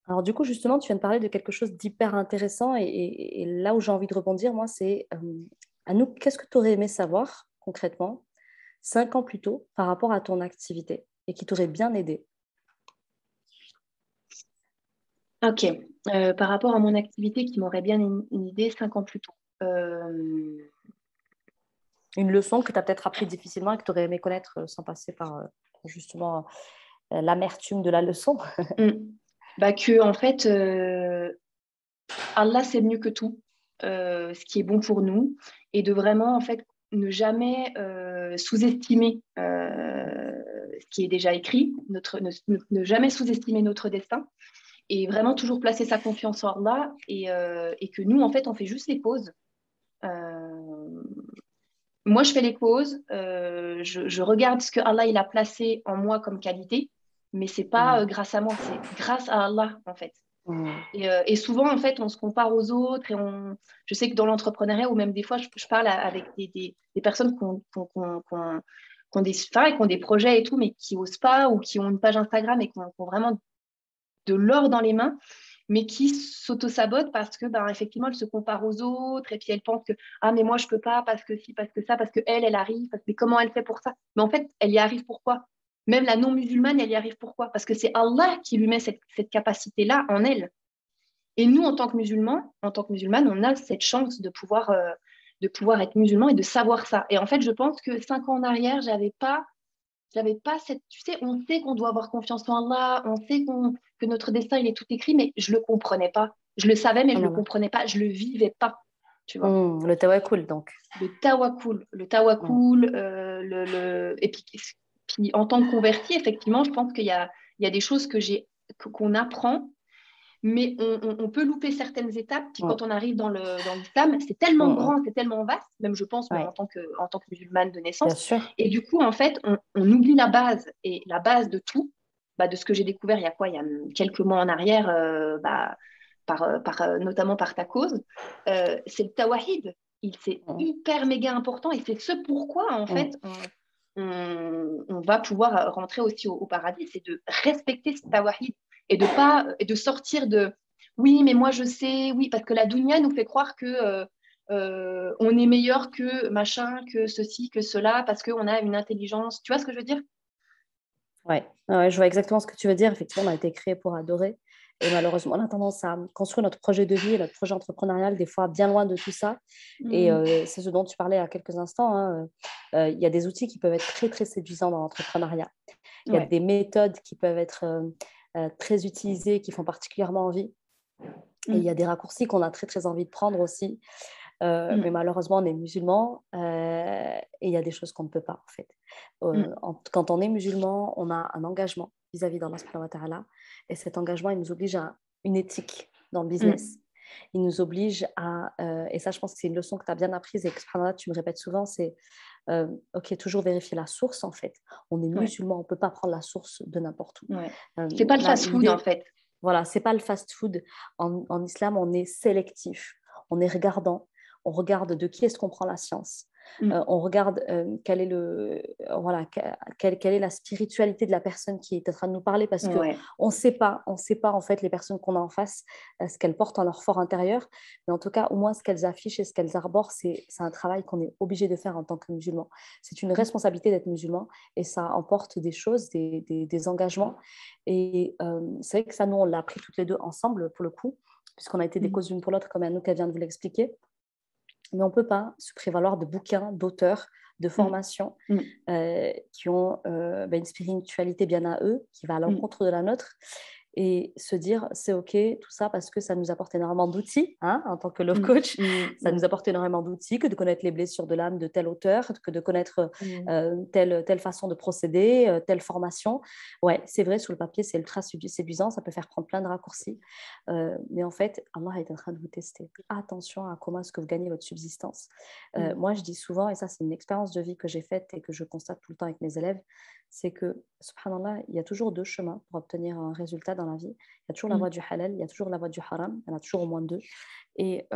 Alors, du coup, justement, tu viens de parler de quelque chose d'hyper intéressant et là où j'ai envie de rebondir, moi, c'est Anouk, qu'est-ce que tu aurais aimé savoir concrètement 5 ans plus tôt par rapport à ton activité et qui t'aurait bien aidé? Ok. Par rapport à mon activité qui m'aurait bien une idée 5 ans plus tôt. Euh, Une leçon que tu as peut-être appris difficilement et que tu aurais aimé connaître sans passer par justement l'amertume de la leçon. hmm. Bah que en fait, Allah c'est mieux que tout, ce qui est bon pour nous, et de vraiment en fait ne jamais sous-estimer ce qui est déjà écrit, ne jamais sous-estimer notre destin, et vraiment toujours placer sa confiance en Allah, et que nous en fait on fait juste les pauses. Euh, Moi, je fais les pauses, je regarde ce que Allah il a placé en moi comme qualité, mais c'est pas Mm. grâce à moi, c'est grâce à Allah en fait. Mm. Et souvent, en fait, on se compare aux autres je sais que dans l'entrepreneuriat, ou même des fois, je parle avec des personnes qui ont des projets et tout, mais qui osent pas ou qui ont une page Instagram et qui ont vraiment de l'or dans les mains, mais qui s'auto-sabotent parce que, ben, effectivement, elles se comparent aux autres et puis elles pensent que, ah, mais moi, je peux pas parce que si, parce que ça, parce que elle arrive, mais comment elle fait pour ça? Mais en fait, elle y arrive pourquoi? Même la non-musulmane, elle y arrive pourquoi? Parce que c'est Allah qui lui met cette capacité-là en elle. Et nous, en tant que musulmane, on a cette chance de pouvoir être musulman et de savoir ça. Et en fait, je pense que 5 ans en arrière, j'avais pas cette, tu sais, on sait qu'on doit avoir confiance en Allah, on sait que notre destin, il est tout écrit, mais je le comprenais pas. Je le savais, mais je le Voilà. comprenais pas, je le vivais pas, tu vois. Le tawakkul, donc. Le Mm. tawakkul, et puis en tant que converti, effectivement, je pense il y a des choses qu'on apprend, mais on peut louper certaines étapes. Puis Mm. quand on arrive dans l'islam, c'est tellement Mm. grand, c'est tellement vaste, même je pense, moi, Ouais, en tant que musulmane de bien naissance. sûr. Et du coup, en fait, on oublie la base. Et la base de tout, bah, de ce que j'ai découvert il y a quoi? Il y a quelques mois en arrière, bah, notamment par ta cause, c'est le tawahid. C'est Mm. hyper méga important et c'est ce pourquoi, en fait, Mm. on va pouvoir rentrer aussi au paradis, c'est de respecter ce tawahid et de pas et de sortir de oui, mais moi je sais, oui, parce que la dunya nous fait croire que on est meilleur que machin, que ceci, que cela, parce qu'on a une intelligence. Tu vois ce que je veux dire? Ouais. Ouais, je vois exactement ce que tu veux dire. Effectivement, on a été créé pour adorer. Et malheureusement, on a tendance à construire notre projet de vie et notre projet entrepreneurial, des fois bien loin de tout ça. Et Mm. c'est ce dont tu parlais à quelques instants, hein. Il y a des outils qui peuvent être très, très séduisants dans l'entrepreneuriat. Il y a Ouais. des méthodes qui peuvent être très utilisées, qui font particulièrement envie. Et il y a Mm. des raccourcis qu'on a très, très envie de prendre aussi. Mais Mm. malheureusement, on est musulman et il y a des choses qu'on ne peut pas, en fait. Mm. Quand on est musulman, on a un engagement vis-à-vis d'Allah subhanahu wa ta'ala, et cet engagement, il nous oblige à une éthique dans le business. Mm. Il nous oblige à, et ça, je pense que c'est une leçon que tu as bien apprise et que subhanallah, tu me répètes souvent, c'est ok, toujours vérifier la source, en fait. On est Ouais. musulman, on ne peut pas prendre la source de n'importe où. Ouais. C'est pas le fast-food en L'idée, fait. voilà, c'est pas le fast-food. En islam, on est sélectif, on est regardant, on regarde de qui est-ce qu'on prend la science. Mm. On regarde quel est voilà, quelle est la spiritualité de la personne qui est en train de nous parler parce que Ouais. on sait pas en fait les personnes qu'on a en face, ce qu'elles portent en leur fort intérieur. Mais en tout cas, au moins ce qu'elles affichent et ce qu'elles arborent, c'est un travail qu'on est obligé de faire en tant que musulman. C'est une Mm. responsabilité d'être musulman et ça emporte des choses, des engagements. Et c'est vrai que ça, nous, on l'a appris toutes les deux ensemble pour le coup, puisqu'on a été des Mm. causes l'une pour l'autre, comme Anouk vient de vous l'expliquer. Mais on ne peut pas se prévaloir de bouquins, d'auteurs, de Mm. formations Mm. qui ont une spiritualité bien à eux, qui va à Mm. l'encontre de la nôtre, et se dire c'est OK, tout ça, parce que ça nous apporte énormément d'outils, hein, en tant que love Mm. coach, Mm. ça nous Mm. apporte énormément d'outils, que de connaître les blessures de l'âme de tel auteur, que de connaître Mm. telle façon de procéder, telle formation. Ouais, c'est vrai, sur le papier, c'est ultra séduisant, ça peut faire prendre plein de raccourcis, mais en fait, Allah est en train de vous tester. Attention à comment est-ce que vous gagnez votre subsistance. Mm. Moi, je dis souvent, et ça, c'est une expérience de vie que j'ai faite et que je constate tout le temps avec mes élèves, c'est que, subhanallah, il y a toujours deux chemins pour obtenir un résultat dans la vie. Il y a toujours la voie du halal, il y a toujours la voie du haram, il y en a toujours au moins deux. Et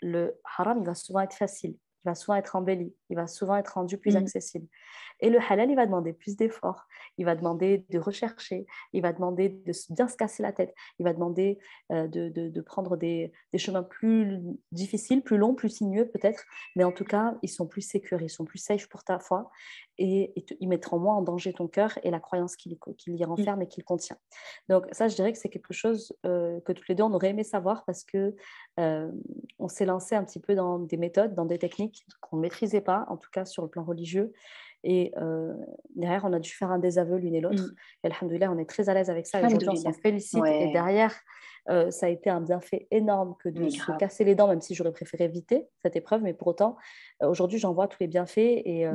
le haram, il va souvent être facile, il va souvent être embelli, il va souvent être rendu plus accessible. Et le halal, il va demander plus d'efforts, il va demander de rechercher, il va demander de bien se casser la tête, il va demander de prendre des chemins plus difficiles, plus longs, plus sinueux peut-être, mais en tout cas, ils sont plus sécures, ils sont plus safe pour ta foi et ils mettront moins en danger ton cœur et la croyance qu'il y renferme et qu'il contient. Donc ça, je dirais que c'est quelque chose que toutes les deux, on aurait aimé savoir parce que on s'est lancé un petit peu dans des méthodes, dans des techniques qu'on ne maîtrisait pas, en tout cas sur le plan religieux. Et derrière, on a dû faire un désaveu l'une et l'autre. Et alhamdoulilah, on est très à l'aise avec ça. Et aujourd'hui, on s'en félicite. Ouais. Et derrière, ça a été un bienfait énorme que de se casser les dents, même si j'aurais préféré éviter cette épreuve. Mais pour autant, aujourd'hui, j'en vois tous les bienfaits. Et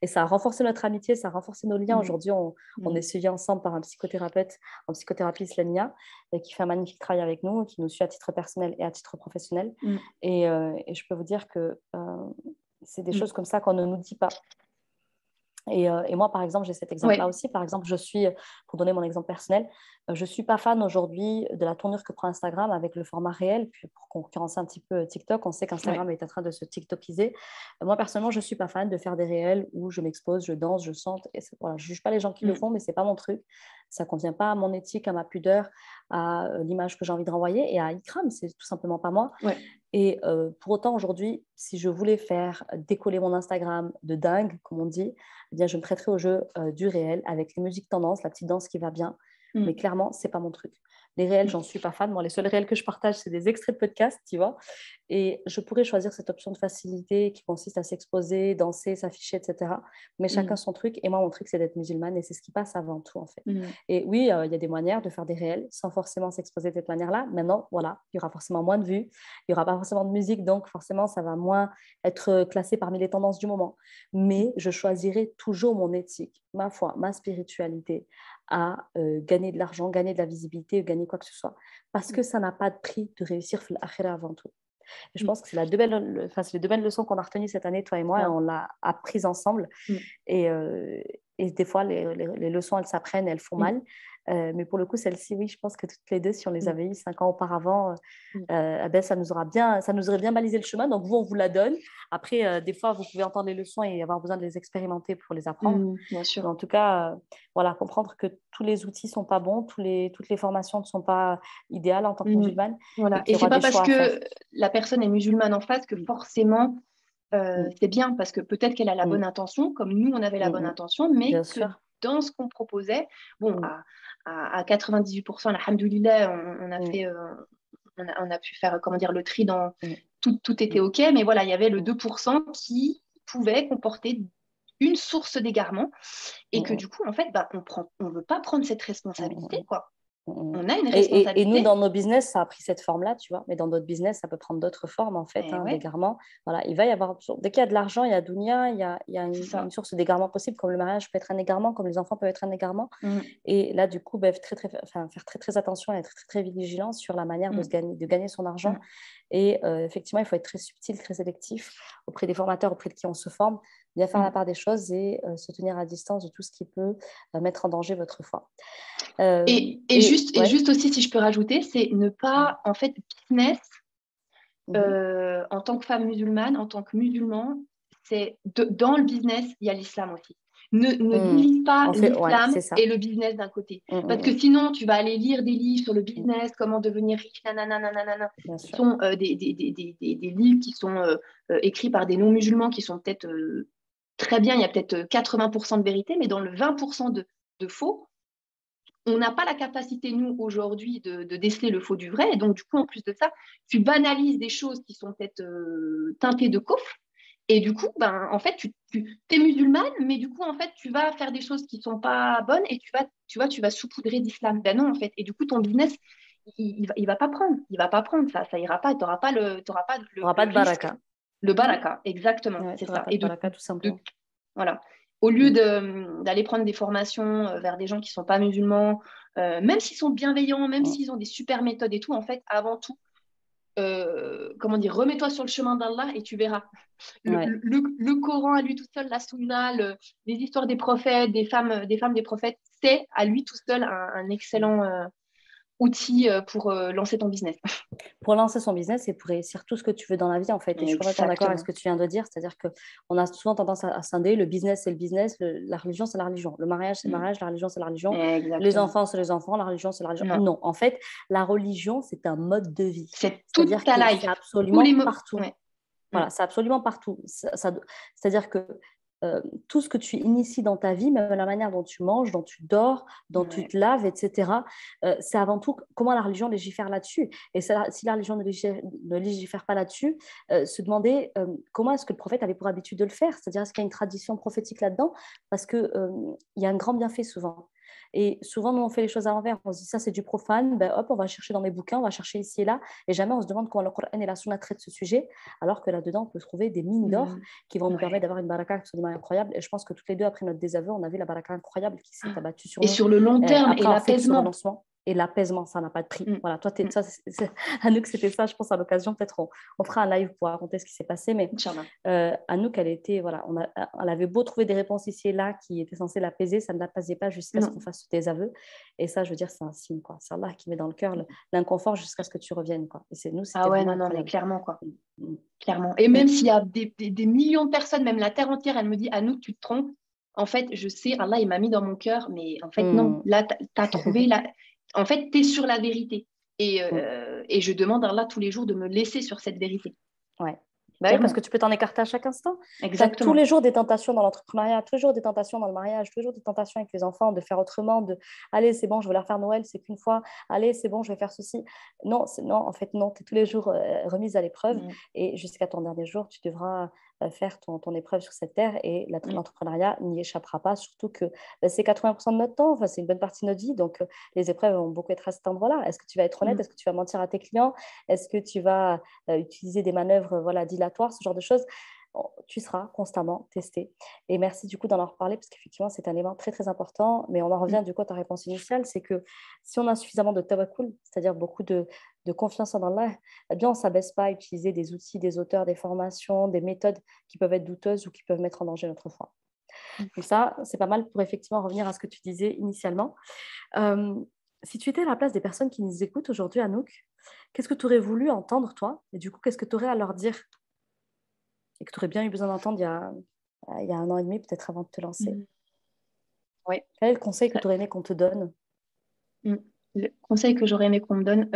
ça a renforcé notre amitié, ça a renforcé nos liens. Aujourd'hui, on est suivis ensemble par un psychothérapeute en psychothérapie islamia qui fait un magnifique travail avec nous, qui nous suit à titre personnel et à titre professionnel. Et je peux vous dire que c'est des choses comme ça qu'on ne nous dit pas. Et moi, par exemple, j'ai cet exemple-là aussi. Par exemple, pour donner mon exemple personnel, je ne suis pas fan aujourd'hui de la tournure que prend Instagram avec le format réel. Puis pour concurrencer un petit peu TikTok, on sait qu'Instagram est en train de se TikTokiser. Moi, personnellement, je ne suis pas fan de faire des réels où je m'expose, je danse, je chante. Et voilà, je ne juge pas les gens qui le font, mais ce n'est pas mon truc. Ça ne convient pas à mon éthique, à ma pudeur, à l'image que j'ai envie de renvoyer et à Ikram. C'est tout simplement pas moi. Et pour autant, aujourd'hui, si je voulais faire décoller mon Instagram de dingue, comme on dit, eh bien, je me prêterais au jeu du réel avec les musiques tendances, la petite danse qui va bien. Mais clairement, ce n'est pas mon truc. Les réels, j'en suis pas fan. Moi, les seuls réels que je partage, c'est des extraits de podcast, tu vois. Et je pourrais choisir cette option de facilité qui consiste à s'exposer, danser, s'afficher, etc. Mais chacun son truc. Et moi, mon truc, c'est d'être musulmane et c'est ce qui passe avant tout, en fait. Et oui, il y a des manières de faire des réels sans forcément s'exposer de cette manière-là. Maintenant, voilà, il y aura forcément moins de vues, il n'y aura pas forcément de musique, donc forcément, ça va moins être classé parmi les tendances du moment. Mais je choisirai toujours mon éthique, ma foi, ma spiritualité à gagner de l'argent, gagner de la visibilité, gagner quoi que ce soit. Parce que ça n'a pas de prix de réussir l'akhira avant tout. Et je pense que c'est les deux belles leçons qu'on a retenues cette année, toi et moi, et on l'a apprises ensemble. Et des fois, les leçons, elles s'apprennent, elles font mal. Mais pour le coup, celle-ci, oui, je pense que toutes les deux, si on les avait eues 5 ans auparavant, ben, ça nous aurait bien balisé le chemin. Donc, vous, on vous la donne. Après, des fois, vous pouvez entendre les leçons et avoir besoin de les expérimenter pour les apprendre. Bien sûr. Mais en tout cas, voilà, comprendre que tous les outils ne sont pas bons, toutes les formations ne sont pas idéales en tant que musulmane. Voilà. Et ce n'est pas parce que la personne est musulmane en face que forcément c'est bien, parce que peut-être qu'elle a la bonne intention, comme nous, on avait la bonne intention, mais bien que sûr. Dans ce qu'on proposait, bon, à 98%, alhamdoulilah, on a pu faire, comment dire, le tri dans tout était OK, mais voilà, il y avait le 2% qui pouvait comporter une source d'égarement et que du coup, en fait, on veut pas prendre cette responsabilité, quoi. On a une responsabilité. Et nous, dans nos business, ça a pris cette forme-là, tu vois. Mais dans d'autres business, ça peut prendre d'autres formes, en fait, d'égarement. Voilà, il va y avoir... Dès qu'il y a de l'argent, il y a dunya, il y a une source d'égarement possible, comme le mariage peut être un égarement, comme les enfants peuvent être un égarement. Et là, du coup, faire très, très attention et être très, très vigilant sur la manière de gagner son argent. Et effectivement, il faut être très subtil, très sélectif auprès des formateurs, auprès de qui on se forme, bien faire la part des choses et se tenir à distance de tout ce qui peut mettre en danger votre foi. Juste aussi, si je peux rajouter, c'est ne pas, en fait, business, en tant que femme musulmane, en tant que musulman, c'est dans le business, il y a l'islam aussi. Ne divise pas l'islam et le business d'un côté. Parce que sinon, tu vas aller lire des livres sur le business, comment devenir riche, nanana. Ce sont des livres qui sont écrits par des non-musulmans qui sont peut-être très bien, il y a peut-être 80% de vérité, mais dans le 20% de faux, on n'a pas la capacité, nous, aujourd'hui, de déceler le faux du vrai. Et donc, du coup, en plus de ça, tu banalises des choses qui sont peut-être teintées de kufr. Et du coup, en fait, tu es musulmane, mais du coup, en fait, tu vas faire des choses qui ne sont pas bonnes et tu vas saupoudrer d'islam. Ben non, en fait. Et du coup, ton business, il va pas prendre. Il va pas prendre. Ça ira pas. Tu n'auras pas de baraka. Le baraka, exactement. C'est ça. Et de baraka, tout simplement. Voilà. Au lieu d'aller prendre des formations vers des gens qui ne sont pas musulmans, même s'ils sont bienveillants, même s'ils ont des super méthodes et tout, en fait, avant tout, comment dire, remets-toi sur le chemin d'Allah et tu verras. Ouais. Le Coran à lui tout seul, la Sunna, les histoires des prophètes, des femmes des prophètes, c'est à lui tout seul un excellent outil pour lancer ton business. Pour lancer son business et pour réussir tout ce que tu veux dans la vie, en fait. Et je suis complètement d'accord avec ce Exactement. que tu viens de dire, c'est-à-dire qu'on a souvent tendance à scinder, le business, c'est le business, la religion, c'est la religion, le mariage, c'est le Mm. mariage, la religion, c'est la religion, les Exactement. enfants, c'est les enfants, la religion, c'est la religion. Non, Non, en fait, la religion, c'est un mode de vie. c'est toute C'est-à-dire ta que c'est life. Tous les absolument mots. partout. Ouais. Mm. Voilà, c'est absolument partout. C'est-à-dire que tout ce que tu inities dans ta vie, même la manière dont tu manges, dont tu dors, dont tu Ouais. te laves, etc., c'est avant tout comment la religion légifère là-dessus. Et si la religion ne légifère pas là-dessus, se demander comment est-ce que le prophète avait pour habitude de le faire, c'est-à-dire est-ce qu'il y a une tradition prophétique là-dedans, parce qu'il y a un grand bienfait souvent. Et souvent, nous, on fait les choses à l'envers. On se dit, ça, c'est du profane. Ben, hop, on va chercher dans mes bouquins, on va chercher ici et là. Et jamais on se demande comment le Coran et la Sunna traitent ce sujet, alors que là-dedans, on peut trouver des mines d'or Mm. qui vont nous permettre Ouais. d'avoir une baraka absolument incroyable. Et je pense que toutes les deux, après notre désaveu, on a vu la baraka incroyable qui s'est abattue sur Et nous. sur le long terme, et Après, on sait que ce l'apaisement. renoncement et l'apaisement, ça n'a pas de prix. Mm. Voilà, toi, Mm. ça, Anouk, c'était ça, je pense, à l'occasion. Peut-être on fera un live pour raconter ce qui s'est passé. Mais Inch'Allah. Anouk, elle était, voilà, elle avait beau trouver des réponses ici et là qui étaient censées l'apaiser, ça ne l'apaisait pas jusqu'à ce qu'on Non. fasse ce désaveu. Et ça, je veux dire, c'est un signe, quoi. C'est Allah qui met dans le cœur l'inconfort jusqu'à ce que tu reviennes, quoi. Et nous, Ah c'était ouais, vraiment non, non, mais incroyable. clairement, quoi. Mm, mm, Clairement. Et mm. même s'il y a des millions de personnes, même la terre entière, elle me dit, Anouk, tu te trompes. En fait, je sais, Allah, il m'a mis dans mon cœur, mais en fait, non. Mm. Là, t'as trouvé la. En fait, t'es sur la vérité. Mm. Et je demande à Allah tous les jours de me laisser sur cette vérité. Ouais. Bah oui, parce que Clairement. tu peux t'en écarter à chaque instant. Tu as tous les Exactement. jours des tentations dans l'entrepreneuriat, tous les jours des tentations dans le mariage, tous les jours des tentations avec les enfants, de faire autrement, de allez, c'est bon, je vais leur faire Noël, c'est qu'une fois, allez, c'est bon, je vais faire ceci. Non, non, en fait, non, tu es tous les jours remise à l'épreuve Mm. et jusqu'à ton dernier jour, tu devras faire ton épreuve sur cette terre et Mm. l'entrepreneuriat n'y échappera pas, surtout que c'est 80% de notre temps, enfin, c'est une bonne partie de notre vie, donc les épreuves vont beaucoup être à cet endroit-là. Est-ce que tu vas être honnête? Mm. Est-ce que tu vas mentir à tes clients? Est-ce que tu vas utiliser des manœuvres voilà, dilatoires, ce genre de choses? Tu seras constamment testé. Et merci du coup d'en reparler parce qu'effectivement, c'est un élément très très important. Mais on en Mm. revient du coup à ta réponse initiale, c'est que si on a suffisamment de tawakkul, c'est-à-dire beaucoup de confiance en Allah, eh bien on ne s'abaisse pas à utiliser des outils, des auteurs, des formations, des méthodes qui peuvent être douteuses ou qui peuvent mettre en danger notre foi. Donc ça, c'est pas mal pour effectivement revenir à ce que tu disais initialement. Euh, si tu étais à la place des personnes qui nous écoutent aujourd'hui, Anouk, qu'est-ce que tu aurais voulu entendre toi? Et du coup, qu'est-ce que tu aurais à leur dire et que tu aurais bien eu besoin d'entendre il y a 1 an et demi, peut-être avant de te lancer? Mm. Ouais. Quel est le conseil que Ça- tu aurais aimé qu'on te donne? mm. Le conseil que j'aurais aimé qu'on me donne,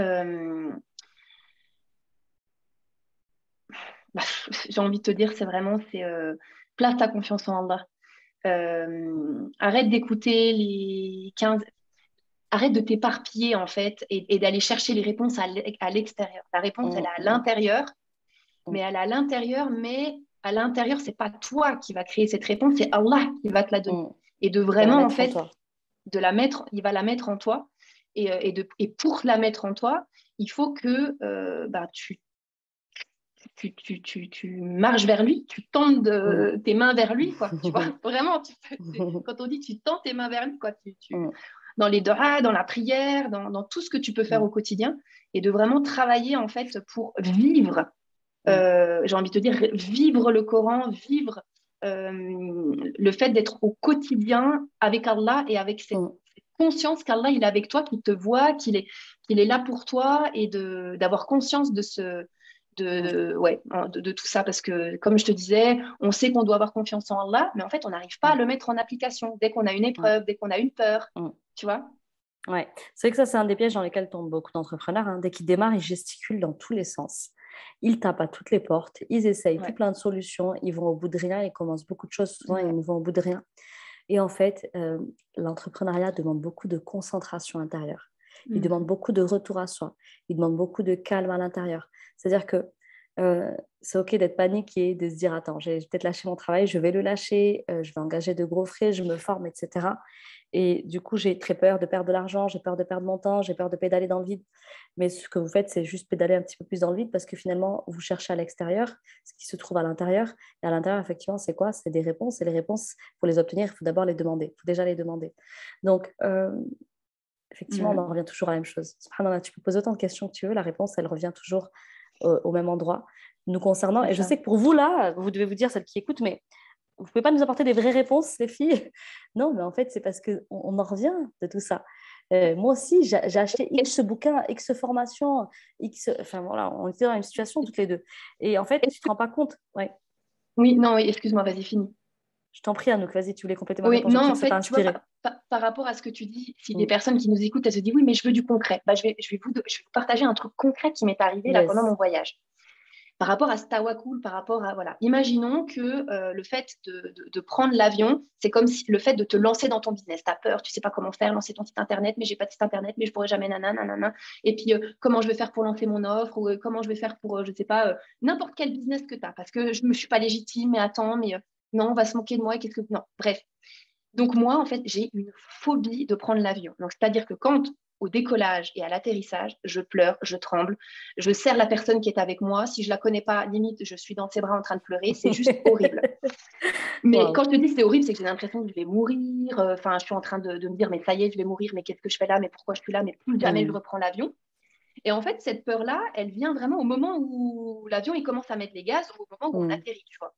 bah, j'ai envie de te dire, c'est place ta confiance en Allah. Arrête d'écouter les 15. Arrête de t'éparpiller en fait et d'aller chercher les réponses à l'extérieur. La réponse, elle est Mm, à mm, l'intérieur, mm. mais elle est à l'intérieur, mais à l'intérieur, c'est pas toi qui va créer cette réponse, c'est Allah qui va te la donner. Mm. Et de De la vraiment, en mettre en fait, toi. il va la mettre en toi. Et pour la mettre en toi, il faut que bah, tu marches vers lui, tu tends Mm. tes mains vers lui, quoi. Tu vois, vraiment, quand on dit tu tends tes mains vers lui, quoi, Mm, dans les doigts, dans la prière, dans tout ce que tu peux faire mm, au quotidien, et de vraiment travailler, en fait, pour vivre, mm, j'ai envie de te dire, vivre le Coran, vivre le fait d'être au quotidien avec Allah et avec cette mm, conscience qu'Allah, il est avec toi, qu'il te voit, qu'il est là pour toi, et d'avoir conscience mm, ouais, de tout ça, parce que comme je te disais, on sait qu'on doit avoir confiance en Allah, mais en fait, on n'arrive pas à mm, le mettre en application dès qu'on a une mm, épreuve, dès qu'on a une peur, mm. tu vois. Ouais. C'est vrai que ça, c'est un des pièges dans lesquels tombent beaucoup d'entrepreneurs, hein. Dès qu'ils démarrent, ils gesticulent dans tous les sens. Ils tapent à toutes les portes, ils essayent tout Ouais, plein de solutions, ils vont au bout de rien, ils commencent beaucoup de choses, souvent ils ouais, ne vont au bout de rien. Et en fait, l'entrepreneuriat demande beaucoup de concentration intérieure. Il demande mm, beaucoup de retour à soi. Il demande beaucoup de calme à l'intérieur. C'est-à-dire que c'est OK d'être paniqué, de se dire, attends, j'ai peut-être lâché mon travail, je vais le lâcher, je vais engager de gros frais, je me forme, etc. Et du coup, j'ai très peur de perdre de l'argent, j'ai peur de perdre mon temps, j'ai peur de pédaler dans le vide. Mais ce que vous faites, c'est juste pédaler un petit peu plus dans le vide parce que finalement, vous cherchez à l'extérieur ce qui se trouve à l'intérieur. Et à l'intérieur, effectivement, c'est quoi? C'est des réponses. Et les réponses, pour les obtenir, il faut d'abord les demander. Il faut déjà les demander. Donc, effectivement, on en mm. revient toujours à la même chose. Subhanallah, tu peux poser autant de questions que tu veux. La réponse, elle revient toujours au même endroit nous concernant. C'est Et je ça. sais que pour vous, là, vous devez vous dire, celles qui écoutent, mais vous ne pouvez pas nous apporter des vraies réponses, les filles. Non, mais en fait, c'est parce qu'on en revient de tout ça. Moi aussi, j'ai acheté X bouquins, X formations, X... Enfin, voilà, on était dans une situation toutes les deux. Et en fait, tu ne te rends pas compte. Ouais. Oui, non, oui, excuse-moi, vas-y, finis. Je t'en prie, Anouk, vas-y, tu voulais compléter ma Oui, réponse. J'ai non, l'impression en que ça t'a fait, tu vois, inspiré. par rapport à ce que tu dis, si des Mm. personnes qui nous écoutent, elles se disent, oui, mais je veux du concret, bah, je vais vous partager un truc concret qui m'est arrivé là pendant Yes. mon voyage. Par rapport à ce tawakkul, par rapport à, voilà, imaginons que le fait de prendre l'avion, c'est comme si le fait de te lancer dans ton business. Tu as peur, tu sais pas comment faire, lancer ton site internet, mais j'ai pas de site internet, mais je pourrais jamais, nanana, nanana. Et puis, comment je vais faire pour lancer mon offre, ou comment je vais faire pour, je sais pas, n'importe quel business que tu as, parce que je me suis pas légitime, mais attends, mais non, on va se moquer de moi, qu'est-ce que. Non, bref. Donc moi, en fait, j'ai une phobie de prendre l'avion. Donc c'est-à-dire que quand au décollage et à l'atterrissage, je pleure, je tremble, je serre la personne qui est avec moi. Si je la connais pas, limite, je suis dans ses bras en train de pleurer. C'est juste horrible. Mais Wow. quand je te dis c'est horrible, c'est que j'ai l'impression que je vais mourir. Enfin, je suis en train de me dire, mais ça y est, je vais mourir. Mais qu'est-ce que je fais là? Mais pourquoi je suis là? Mais plus jamais je Mm. reprends l'avion. Et en fait, cette peur-là, elle vient vraiment au moment où l'avion il commence à mettre les gaz, ou au moment où on Mm. atterrit, tu vois.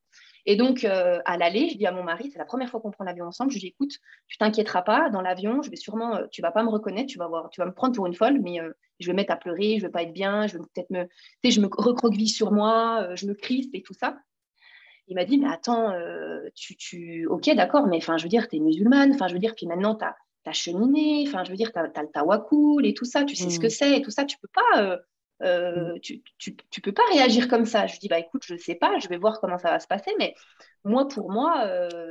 Et donc, à l'aller, je dis à mon mari, c'est la première fois qu'on prend l'avion ensemble, je lui dis, écoute, tu t'inquiéteras pas, dans l'avion, je vais sûrement, tu vas pas me reconnaître, tu vas voir, tu vas me prendre pour une folle, mais je vais me mettre à pleurer, je vais pas être bien, je vais peut-être me, tu sais, je me recroqueville sur moi, je me crispe et tout ça. Il m'a dit, mais attends, ok, d'accord, mais enfin, je veux dire, tu es musulmane, enfin, je veux dire, puis maintenant, tu as cheminé, enfin, je veux dire, tu as le tawakkul et tout ça, tu sais ce que Mm. c'est et tout ça, tu peux pas, Mm. tu peux pas réagir comme ça. Je lui dis, bah écoute, je sais pas, je vais voir comment ça va se passer, mais moi, pour moi,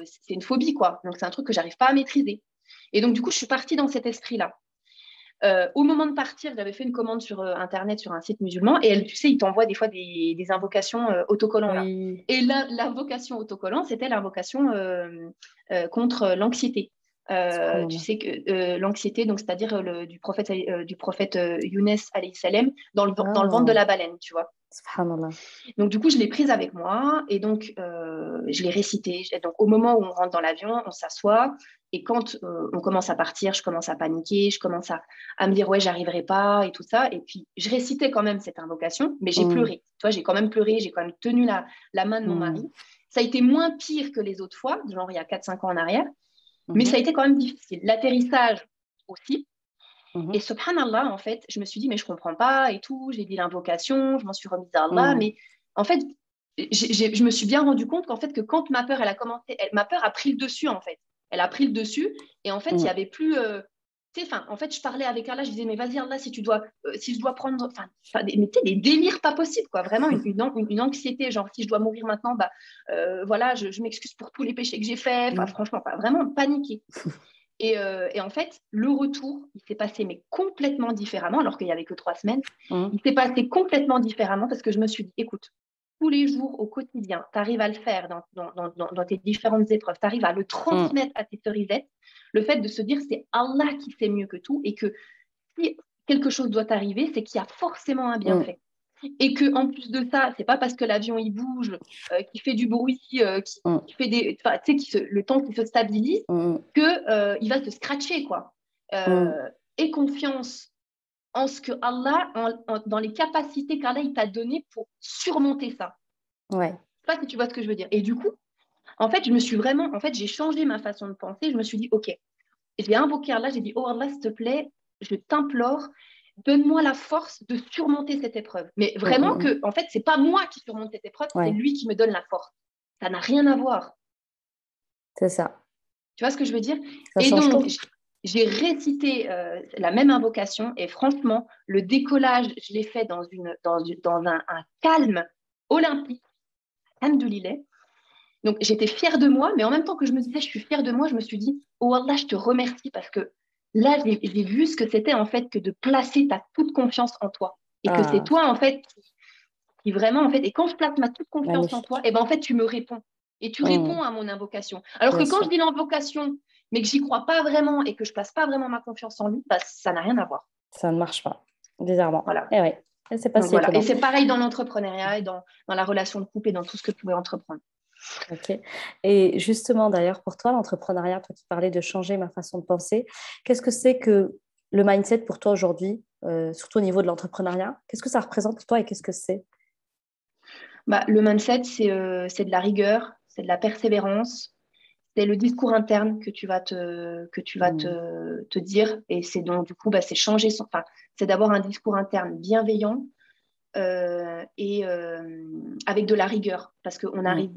c'est une phobie, quoi. Donc, c'est un truc que j'arrive pas à maîtriser. Et donc, du coup, je suis partie dans cet esprit-là. Au moment de partir, j'avais fait une commande sur Internet, sur un site musulman, et elle, tu sais, il t'envoie des fois des invocations autocollants là. Oui. Et l'invocation autocollant, c'était l'invocation contre l'anxiété. Tu Subhanallah. sais que l'anxiété, donc c'est-à-dire du prophète Younes alayhi salam dans le ventre de Ah, la baleine, tu vois. subhanallah. Donc, du coup, je l'ai prise avec moi et donc, je l'ai récitée. Donc, au moment où on rentre dans l'avion, on s'assoit et quand on commence à partir, je commence à paniquer, je commence à me dire, ouais, j'arriverai pas et tout ça. Et puis, je récitais quand même cette invocation, mais j'ai Mm. pleuré. Tu vois, j'ai quand même pleuré, j'ai quand même tenu la main de mon Mm. mari. Ça a été moins pire que les autres fois, genre il y a 4 5 ans en arrière, mais ça a Mhm. été quand même difficile. L'atterrissage aussi. Et Mhm. subhanallah, en fait, je me suis dit, mais je comprends pas et tout. J'ai dit l'invocation, je m'en suis remise à Allah. Mm. Mais en fait, je me suis bien rendu compte qu'en fait, que quand ma peur, elle a commencé, ma peur a pris le dessus, en fait. Elle a pris le dessus. Et en fait, il y Mm. avait plus. Tu sais, en fait, je parlais avec Allah, je disais, mais vas-y, Allah, si je dois prendre. Mais tu sais, des délires pas possibles, quoi. Vraiment, une anxiété. Genre, si je dois mourir maintenant, bah, voilà, je m'excuse pour tous les péchés que j'ai faits. Enfin, Mm. franchement, vraiment paniqué. Et en fait, le retour, il s'est passé mais complètement différemment, alors qu'il n'y avait que 3 semaines. Mm. Il s'est passé complètement différemment parce que je me suis dit, écoute, tous les jours au quotidien, tu arrives à le faire dans tes différentes épreuves, tu arrives à le Mm. transmettre à tes cerisettes, le fait de se dire c'est Allah qui sait mieux que tout et que si quelque chose doit arriver, c'est qu'il y a forcément un Mm. bienfait. Et que en plus de ça, c'est pas parce que l'avion il bouge, qui fait du bruit, Mm. qui fait tu sais, le temps qui se stabilise, Mm. que il va se scratcher quoi. Mm. Aie confiance en ce que Allah, dans les capacités qu'Allah il t'a données pour surmonter ça. Ouais. Je sais pas si tu vois ce que je veux dire. Et du coup, en fait, en fait, j'ai changé ma façon de penser. Je me suis dit, ok, j'ai invoqué Allah, j'ai dit, oh Allah, s'il te plaît, je t'implore, donne-moi la force de surmonter cette épreuve. Mais Mm. vraiment Mm. que, en fait, c'est pas moi qui surmonte cette épreuve, c'est Ouais, lui qui me donne la force. Ça n'a rien à voir. c'est ça. Tu vois ce que je veux dire? Ça Et change donc, tout. j'ai récité la même invocation et franchement, le décollage, je l'ai fait dans un calme olympique. Alhamdoulilah. Donc, j'étais fière de moi, mais en même temps que je me disais, je suis fière de moi, je me suis dit, oh Allah, je te remercie parce que là, j'ai vu ce que c'était en fait que de placer ta toute confiance en toi. Et que c'est Ah, toi en fait qui vraiment, en fait, et quand je place ma toute confiance en toi, magnifique. et ben en fait, tu me réponds. Et tu réponds Mm. à mon invocation. Alors que Bien quand je sûr. dis l'invocation, mais que j'y crois pas vraiment et que je place pas vraiment ma confiance en lui, bah, ça n'a rien à voir. Ça ne marche pas, bizarrement. Voilà. Et ouais, et c'est pas Donc si voilà. Et étonnant. c'est pareil dans l'entrepreneuriat et dans la relation de couple et dans tout ce que tu pouvais entreprendre. Ok. Et justement, d'ailleurs, pour toi, l'entrepreneuriat, toi qui parlais de changer ma façon de penser, qu'est-ce que c'est que le mindset pour toi aujourd'hui, surtout au niveau de l'entrepreneuriat? Qu'est-ce que ça représente pour toi et qu'est-ce que c'est? Le mindset, c'est de la rigueur, c'est de la persévérance, c'est le discours interne Mm. te dire. Et c'est donc, du coup, c'est c'est d'avoir un discours interne bienveillant et avec de la rigueur. Parce Mm.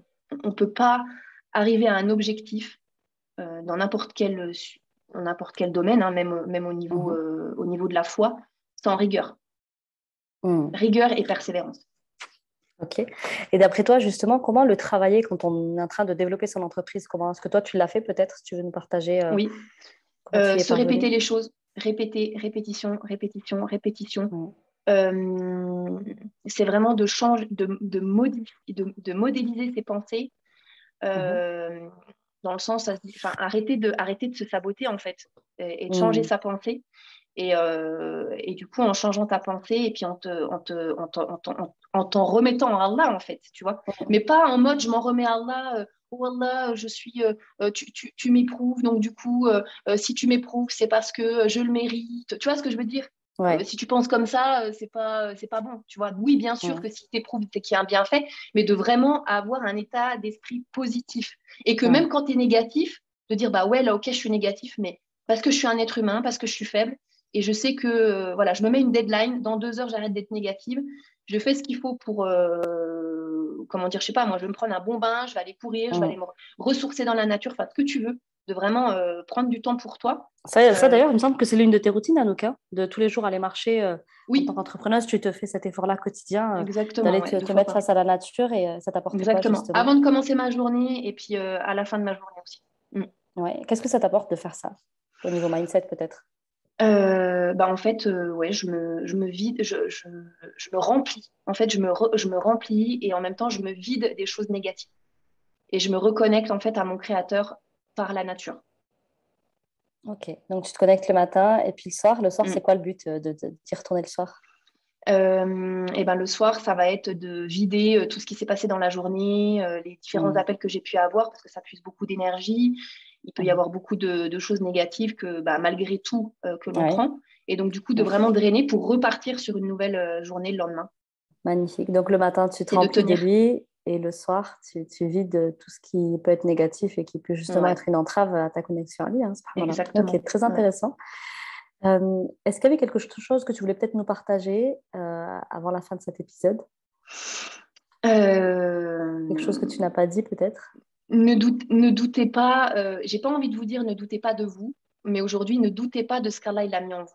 on peut pas arriver à un objectif dans dans n'importe quel domaine, hein, même Mhm. au niveau de la foi, sans rigueur. Mm. Rigueur et persévérance. Ok. Et d'après toi, justement, comment le travailler quand on est en train de développer son entreprise? Comment est-ce que toi, tu l'as fait peut-être, si tu veux nous partager Oui, comment tu y es se répéter parvenu? les choses, répéter, répétition, répétition, répétition. Mm. Euh, c'est vraiment de changer, de modéliser ses pensées Mhm. euh, dans le sens, arrêter de se saboter en fait et de changer Mm. sa pensée. Et du coup, en changeant ta pensée et puis en t'en remettant à Allah, en fait, tu vois. Mais pas en mode, je m'en remets à Allah, oh Allah, tu m'éprouves, donc du coup, si tu m'éprouves, c'est parce que je le mérite. Tu vois ce que je veux dire? Ouais. Si tu penses comme ça, c'est pas bon, tu vois. Oui, bien sûr Mm. que si tu éprouves, c'est qu'il y a un bienfait, mais de vraiment avoir un état d'esprit positif. Et que Mm. même quand tu es négatif, de dire, bah ouais, là, ok, je suis négatif, mais parce que je suis un être humain, parce que je suis faible, et je sais que voilà, je me mets une deadline. Dans 2 heures, j'arrête d'être négative. Je fais ce qu'il faut pour, comment dire, je sais pas, moi, je vais me prendre un bon bain, je vais aller courir, je vais aller Mm. me ressourcer dans la nature, enfin, ce que tu veux, de vraiment prendre du temps pour toi. Ça Euh, d'ailleurs, il me semble que c'est l'une de tes routines, Anouka, de tous les jours aller marcher en tant oui, qu'entrepreneuse. Tu te fais cet effort-là quotidien exactement, d'aller ouais, deux te fois mettre par face jour. à la nature et ça t'apporte quoi, Exactement. justement? Avant de commencer ma journée et puis à la fin de ma journée aussi. Mm. Ouais. Qu'est-ce que ça t'apporte de faire ça, au niveau mindset peut-être? En fait, ouais, je me vide, je me remplis. En fait, je me remplis et en même temps, je me vide des choses négatives. Et je me reconnecte en fait à mon créateur par la nature. Ok, donc tu te connectes le matin et puis le soir, c'est Mm. quoi le but d'y retourner le soir? Et ben le soir, ça va être de vider tout ce qui s'est passé dans la journée, les différents Hmm. appels que j'ai pu avoir, parce que ça puise beaucoup d'énergie. Il peut y Mhm. avoir beaucoup de choses négatives malgré tout que l'on Ouais. prend. Et donc, du coup, de Hmm. vraiment drainer pour repartir sur une nouvelle journée le lendemain. Magnifique. Donc le matin, tu te Et de remplis de tenir. lui et le soir, tu vides tout ce qui peut être négatif et qui peut justement Ouais, être une entrave à ta connexion à lui, hein, subhanallah. Ok, exactement. très Ouais. intéressant. Est-ce qu'il y avait quelque chose que tu voulais peut-être nous partager avant la fin de cet épisode? Quelque chose que Euh, tu n'as pas dit peut-être? ne doutez pas, j'ai pas envie de vous dire ne doutez pas de vous, mais aujourd'hui, ne doutez pas de ce qu'Allah il a mis en vous.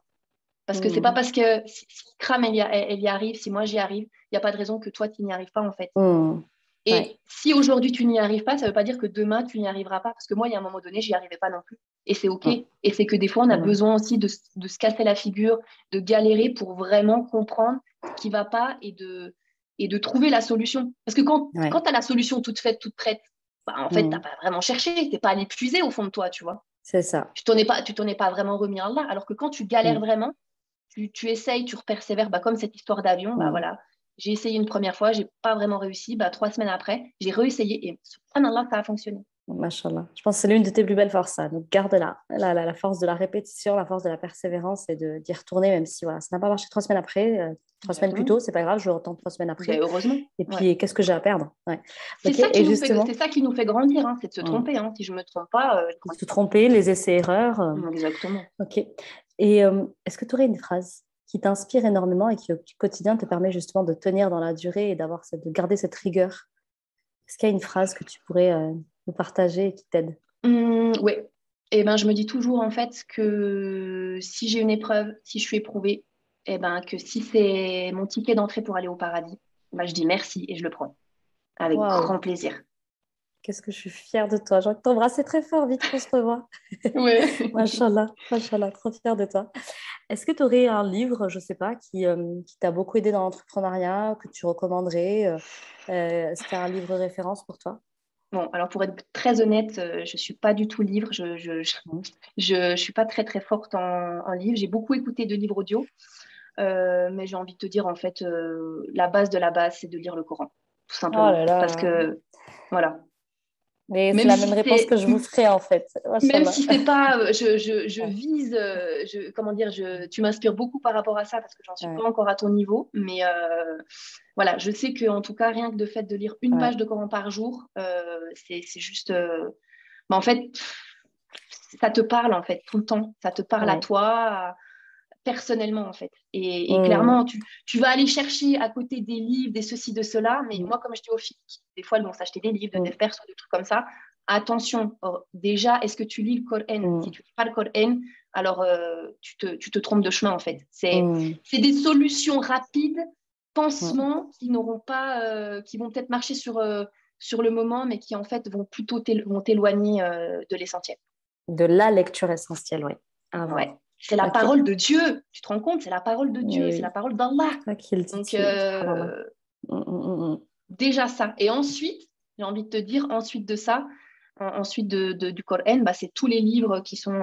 Parce que c'est pas Hmm. parce que si Kram elle y arrive, si moi j'y arrive, il n'y a pas de raison que toi tu n'y arrives pas en fait. Hmm. Ouais. Et si aujourd'hui tu n'y arrives pas, ça veut pas dire que demain tu n'y arriveras pas. Parce que moi, il y a un moment donné, j'y arrivais pas non plus. Et c'est OK. Hmm. Et c'est que des fois, on a Voilà. besoin aussi de se casser la figure, de galérer pour vraiment comprendre ce qui va pas et de trouver la solution. Parce que quand Ouais. tu as la solution toute faite, toute prête, en fait, tu n'as Hmm. pas vraiment cherché. Tu n'es pas allé puiser au fond de toi, tu vois. C'est ça. Tu t'en es pas vraiment remis à Allah. Alors que quand tu galères Hmm. vraiment, tu essayes, tu persévères, comme cette histoire d'avion, Hmm. voilà. J'ai essayé une première fois, j'ai pas vraiment réussi. 3 semaines après, j'ai réessayé et subhanallah, ça a fonctionné. Machallah. Je pense que c'est l'une de tes plus belles forces, ça. Donc, garde-la. La force de la répétition, la force de la persévérance et d'y retourner, même si voilà, ça n'a pas marché 3 semaines après, 3 semaines plus Exactement. tôt, c'est pas grave, je retente 3 semaines Ben, après. heureusement. Et Ouais. puis, qu'est-ce que j'ai à perdre? Ouais. C'est Ok, ça et justement, c'est ça qui nous fait grandir, hein, c'est de se hmm, tromper. Hein. Si je me trompe pas, je de se grandis pas. tromper, les essais-erreurs. Exactement. Ok. Et est-ce que tu aurais une phrase qui t'inspire énormément et qui, au quotidien, te permet justement de tenir dans la durée et de garder cette rigueur? Est-ce qu'il y a une phrase que tu pourrais nous partager et qui t'aide? Ouais. Et ben, je me dis toujours en fait que si j'ai une épreuve, si je suis éprouvée, et ben que si c'est mon ticket d'entrée pour aller au paradis, ben, je dis merci et je le prends avec Waouh! grand plaisir. Qu'est-ce que je suis fière de toi. J'ai envie de t'embrasser très fort, vite qu'on se revoit. Ouais. Machallah, machallah, trop fière de toi. Est-ce que tu aurais un livre, je ne sais pas, qui t'a beaucoup aidé dans l'entrepreneuriat, que tu recommanderais? Est-ce qu'il y a un livre référence pour toi? Bon, alors pour être très honnête, je suis pas du tout livre. Mhm. Je suis pas très très forte en livre. J'ai beaucoup écouté de livres audio, mais j'ai envie de te dire en fait, la base de la base, c'est de lire le Coran, tout Oh simplement. là Parce là, que voilà, Mais c'est Même la si même réponse c'est que je vous ferai en fait. Même Machallah. si c'est pas, je Ouais, vise, comment dire, tu m'inspires beaucoup par rapport à ça parce que j'en suis pas ouais, encore à ton niveau, mais voilà, je sais que en tout cas, rien que de fait de lire une ouais. page de Coran par jour, c'est juste, bah, en fait, ça te parle en fait tout le temps, ça te parle à Ouais. toi personnellement en fait. Et Mm, clairement, tu vas aller chercher à côté des livres, des ceci, de cela, mais mm, moi, comme je dis aux filles, des fois, elles vont s'acheter des livres de dev mm, perso, des trucs comme ça. Attention, déjà, est-ce que tu lis le Coran? Si mm, tu lis pas le Coran, alors tu te trompes de chemin en fait. mm, C'est des solutions rapides, mm. pansements qui n'auront pas, qui vont peut-être marcher sur le moment, mais qui en fait vont plutôt vont t'éloigner de l'essentiel. De la lecture essentielle, oui. À Ouais, avoir. c'est la Ok. parole de Dieu. Tu te rends compte? C'est la parole de Dieu, Oui, c'est la oui. parole d'Allah. C'est toi qui le Donc, titille. Subhanallah. Mm, mm, mm, déjà ça. Et ensuite, j'ai envie de te dire, ensuite de ça, ensuite du Coran, bah, c'est tous les livres qui sont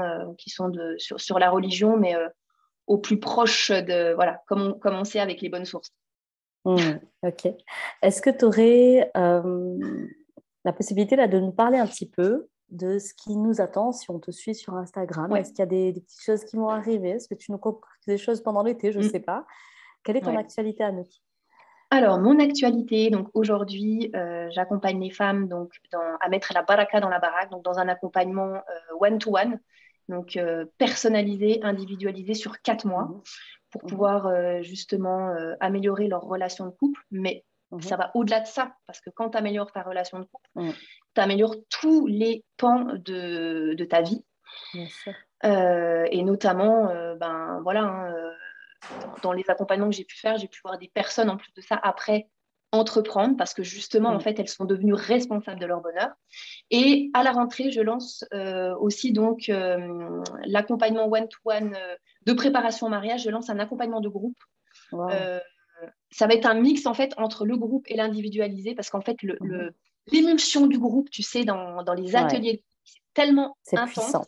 sur la religion, mais au plus proche de, voilà, comme on sait avec les bonnes sources. mm. Ok. Est-ce que tu aurais la possibilité là, de nous parler un petit peu de ce qui nous attend si on te suit sur Instagram? Ouais. Est-ce qu'il y a des petites choses qui vont arriver? Est-ce que tu nous concoctes des choses pendant l'été? Je ne sais Mm. pas. Quelle est ton Ouais. actualité à nous? Alors, mon actualité, donc aujourd'hui, j'accompagne les femmes donc, à mettre la baraka dans la baraque, donc dans un accompagnement one-to-one, donc personnalisé, individualisé sur 4 mois, Mhm, pour mhm, pouvoir justement améliorer leur relation de couple. Mais mhm, ça va au-delà de ça, parce que quand tu améliores ta relation de couple, mhm. tu améliores tous les pans de ta vie. Bien sûr. Et notamment, ben voilà, hein, dans les accompagnements que j'ai pu faire, j'ai pu voir des personnes en plus de ça après entreprendre parce que justement, en Mhm, fait, elles sont devenues responsables de leur bonheur. Et à la rentrée, je lance aussi donc l'accompagnement one-to-one de préparation au mariage. Je lance un accompagnement de groupe. wow. Euh, Ça va être un mix en fait entre le groupe et l'individualisé parce qu'en fait, Mhm. l'émulsion du groupe, tu sais, dans les Ouais, ateliers, c'est tellement c'est intense. puissant.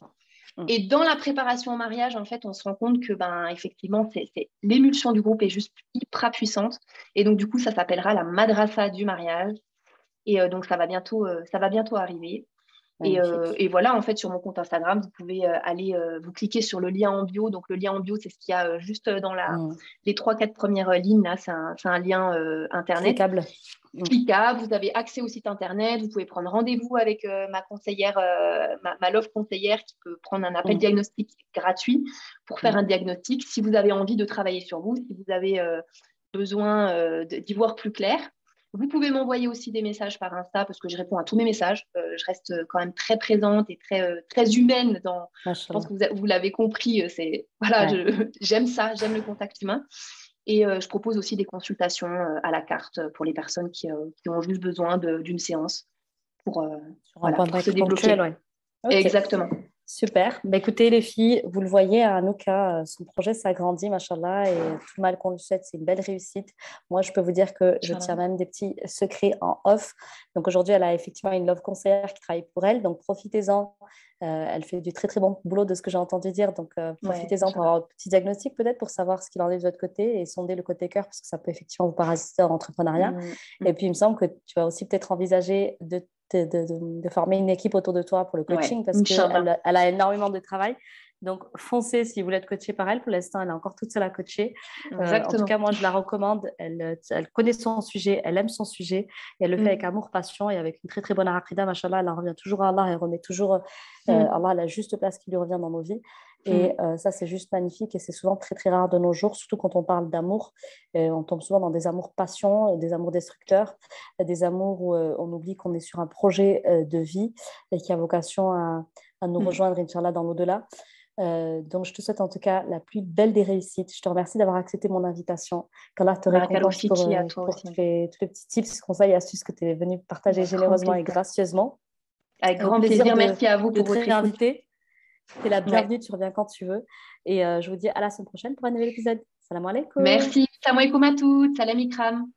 Mhm. Et dans la préparation au mariage, en fait, on se rend compte que, ben, effectivement, l'émulsion du groupe est juste hyper puissante. Et donc, du coup, ça s'appellera la madrasa du mariage. Et donc, ça va bientôt arriver. Et Magnifique. voilà, en fait, sur mon compte Instagram, vous pouvez aller, vous cliquez sur le lien en bio. Donc, le lien en bio, c'est ce qu'il y a juste dans Mhm. les 3-4 premières lignes. Là, c'est un lien Internet Cliquable. Mhm. cliquable, vous avez accès au site internet, vous pouvez prendre rendez-vous avec ma conseillère, ma love conseillère qui peut prendre un appel Mhm. diagnostic gratuit pour faire Mhm. un diagnostic. Si vous avez envie de travailler sur vous, si vous avez besoin d'y voir plus clair, vous pouvez m'envoyer aussi des messages par Insta parce que je réponds à tous mes messages. Je reste quand même très présente et très humaine je pense Machallah. que vous l'avez compris. Voilà, Ouais. j'aime ça, j'aime le contact humain. Et je propose aussi des consultations à la carte pour les personnes qui ont juste besoin d'une séance pour, Sur un voilà, point pour se ponctuel, débloquer. ouais. Ok. Exactement. Super. Bah, écoutez, les filles, vous le voyez, Anouka, son projet s'agrandit, machallah, et tout le mal qu'on lui souhaite, c'est une belle réussite. Moi, je peux vous dire que je tiens Inch'Allah. même des petits secrets en off. Donc aujourd'hui, elle a effectivement une love conseillère qui travaille pour elle, donc profitez-en. Elle fait du très très bon boulot de ce que j'ai entendu dire, donc Ouais, profitez-en pour Inch'Allah. avoir un petit diagnostic peut-être pour savoir ce qu'il en est de votre côté et sonder le côté cœur parce que ça peut effectivement vous parasiter en entrepreneuriat. Mm, Et mm. puis il me semble que tu vas aussi peut-être envisager de former une équipe autour de toi pour le Ouais, coaching parce Inch'Allah. qu'elle a énormément de travail. Donc, foncez si vous voulez être coachée par elle. Pour l'instant, elle est encore toute seule à coacher. En tout Exactement. cas, moi, je la recommande. Elle connaît son sujet, elle aime son sujet et elle le fait avec Mm, amour, passion et avec une très, très bonne aqida. Machallah, elle en revient toujours à Allah. Elle remet toujours mm, Allah à la juste place qui lui revient dans nos vies. Et mm. ça, c'est juste magnifique et c'est souvent très, très rare de nos jours, surtout quand on parle d'amour. On tombe souvent dans des amours passion, des amours destructeurs, des amours où on oublie qu'on est sur un projet de vie et qui a vocation à nous Mm. rejoindre, Inch'Allah, dans l'au-delà. Donc, je te souhaite en tout cas la plus belle des réussites. Je te remercie d'avoir accepté mon invitation. Qu'Allah te Barakallahu récompense fiki à toi pour aussi. tous les petits tips, conseils et astuces que tu es venu partager Avec grand généreusement et plaisir. gracieusement. Avec Et au grand plaisir plaisir. Merci à vous de pour te votre écoute. réinviter. Tu es la Ouais. bienvenue, tu reviens quand tu veux. Et je vous dis à la semaine prochaine pour un nouvel épisode. Salam alaikum. Merci. Salam alaikum à toutes. Salam ikram.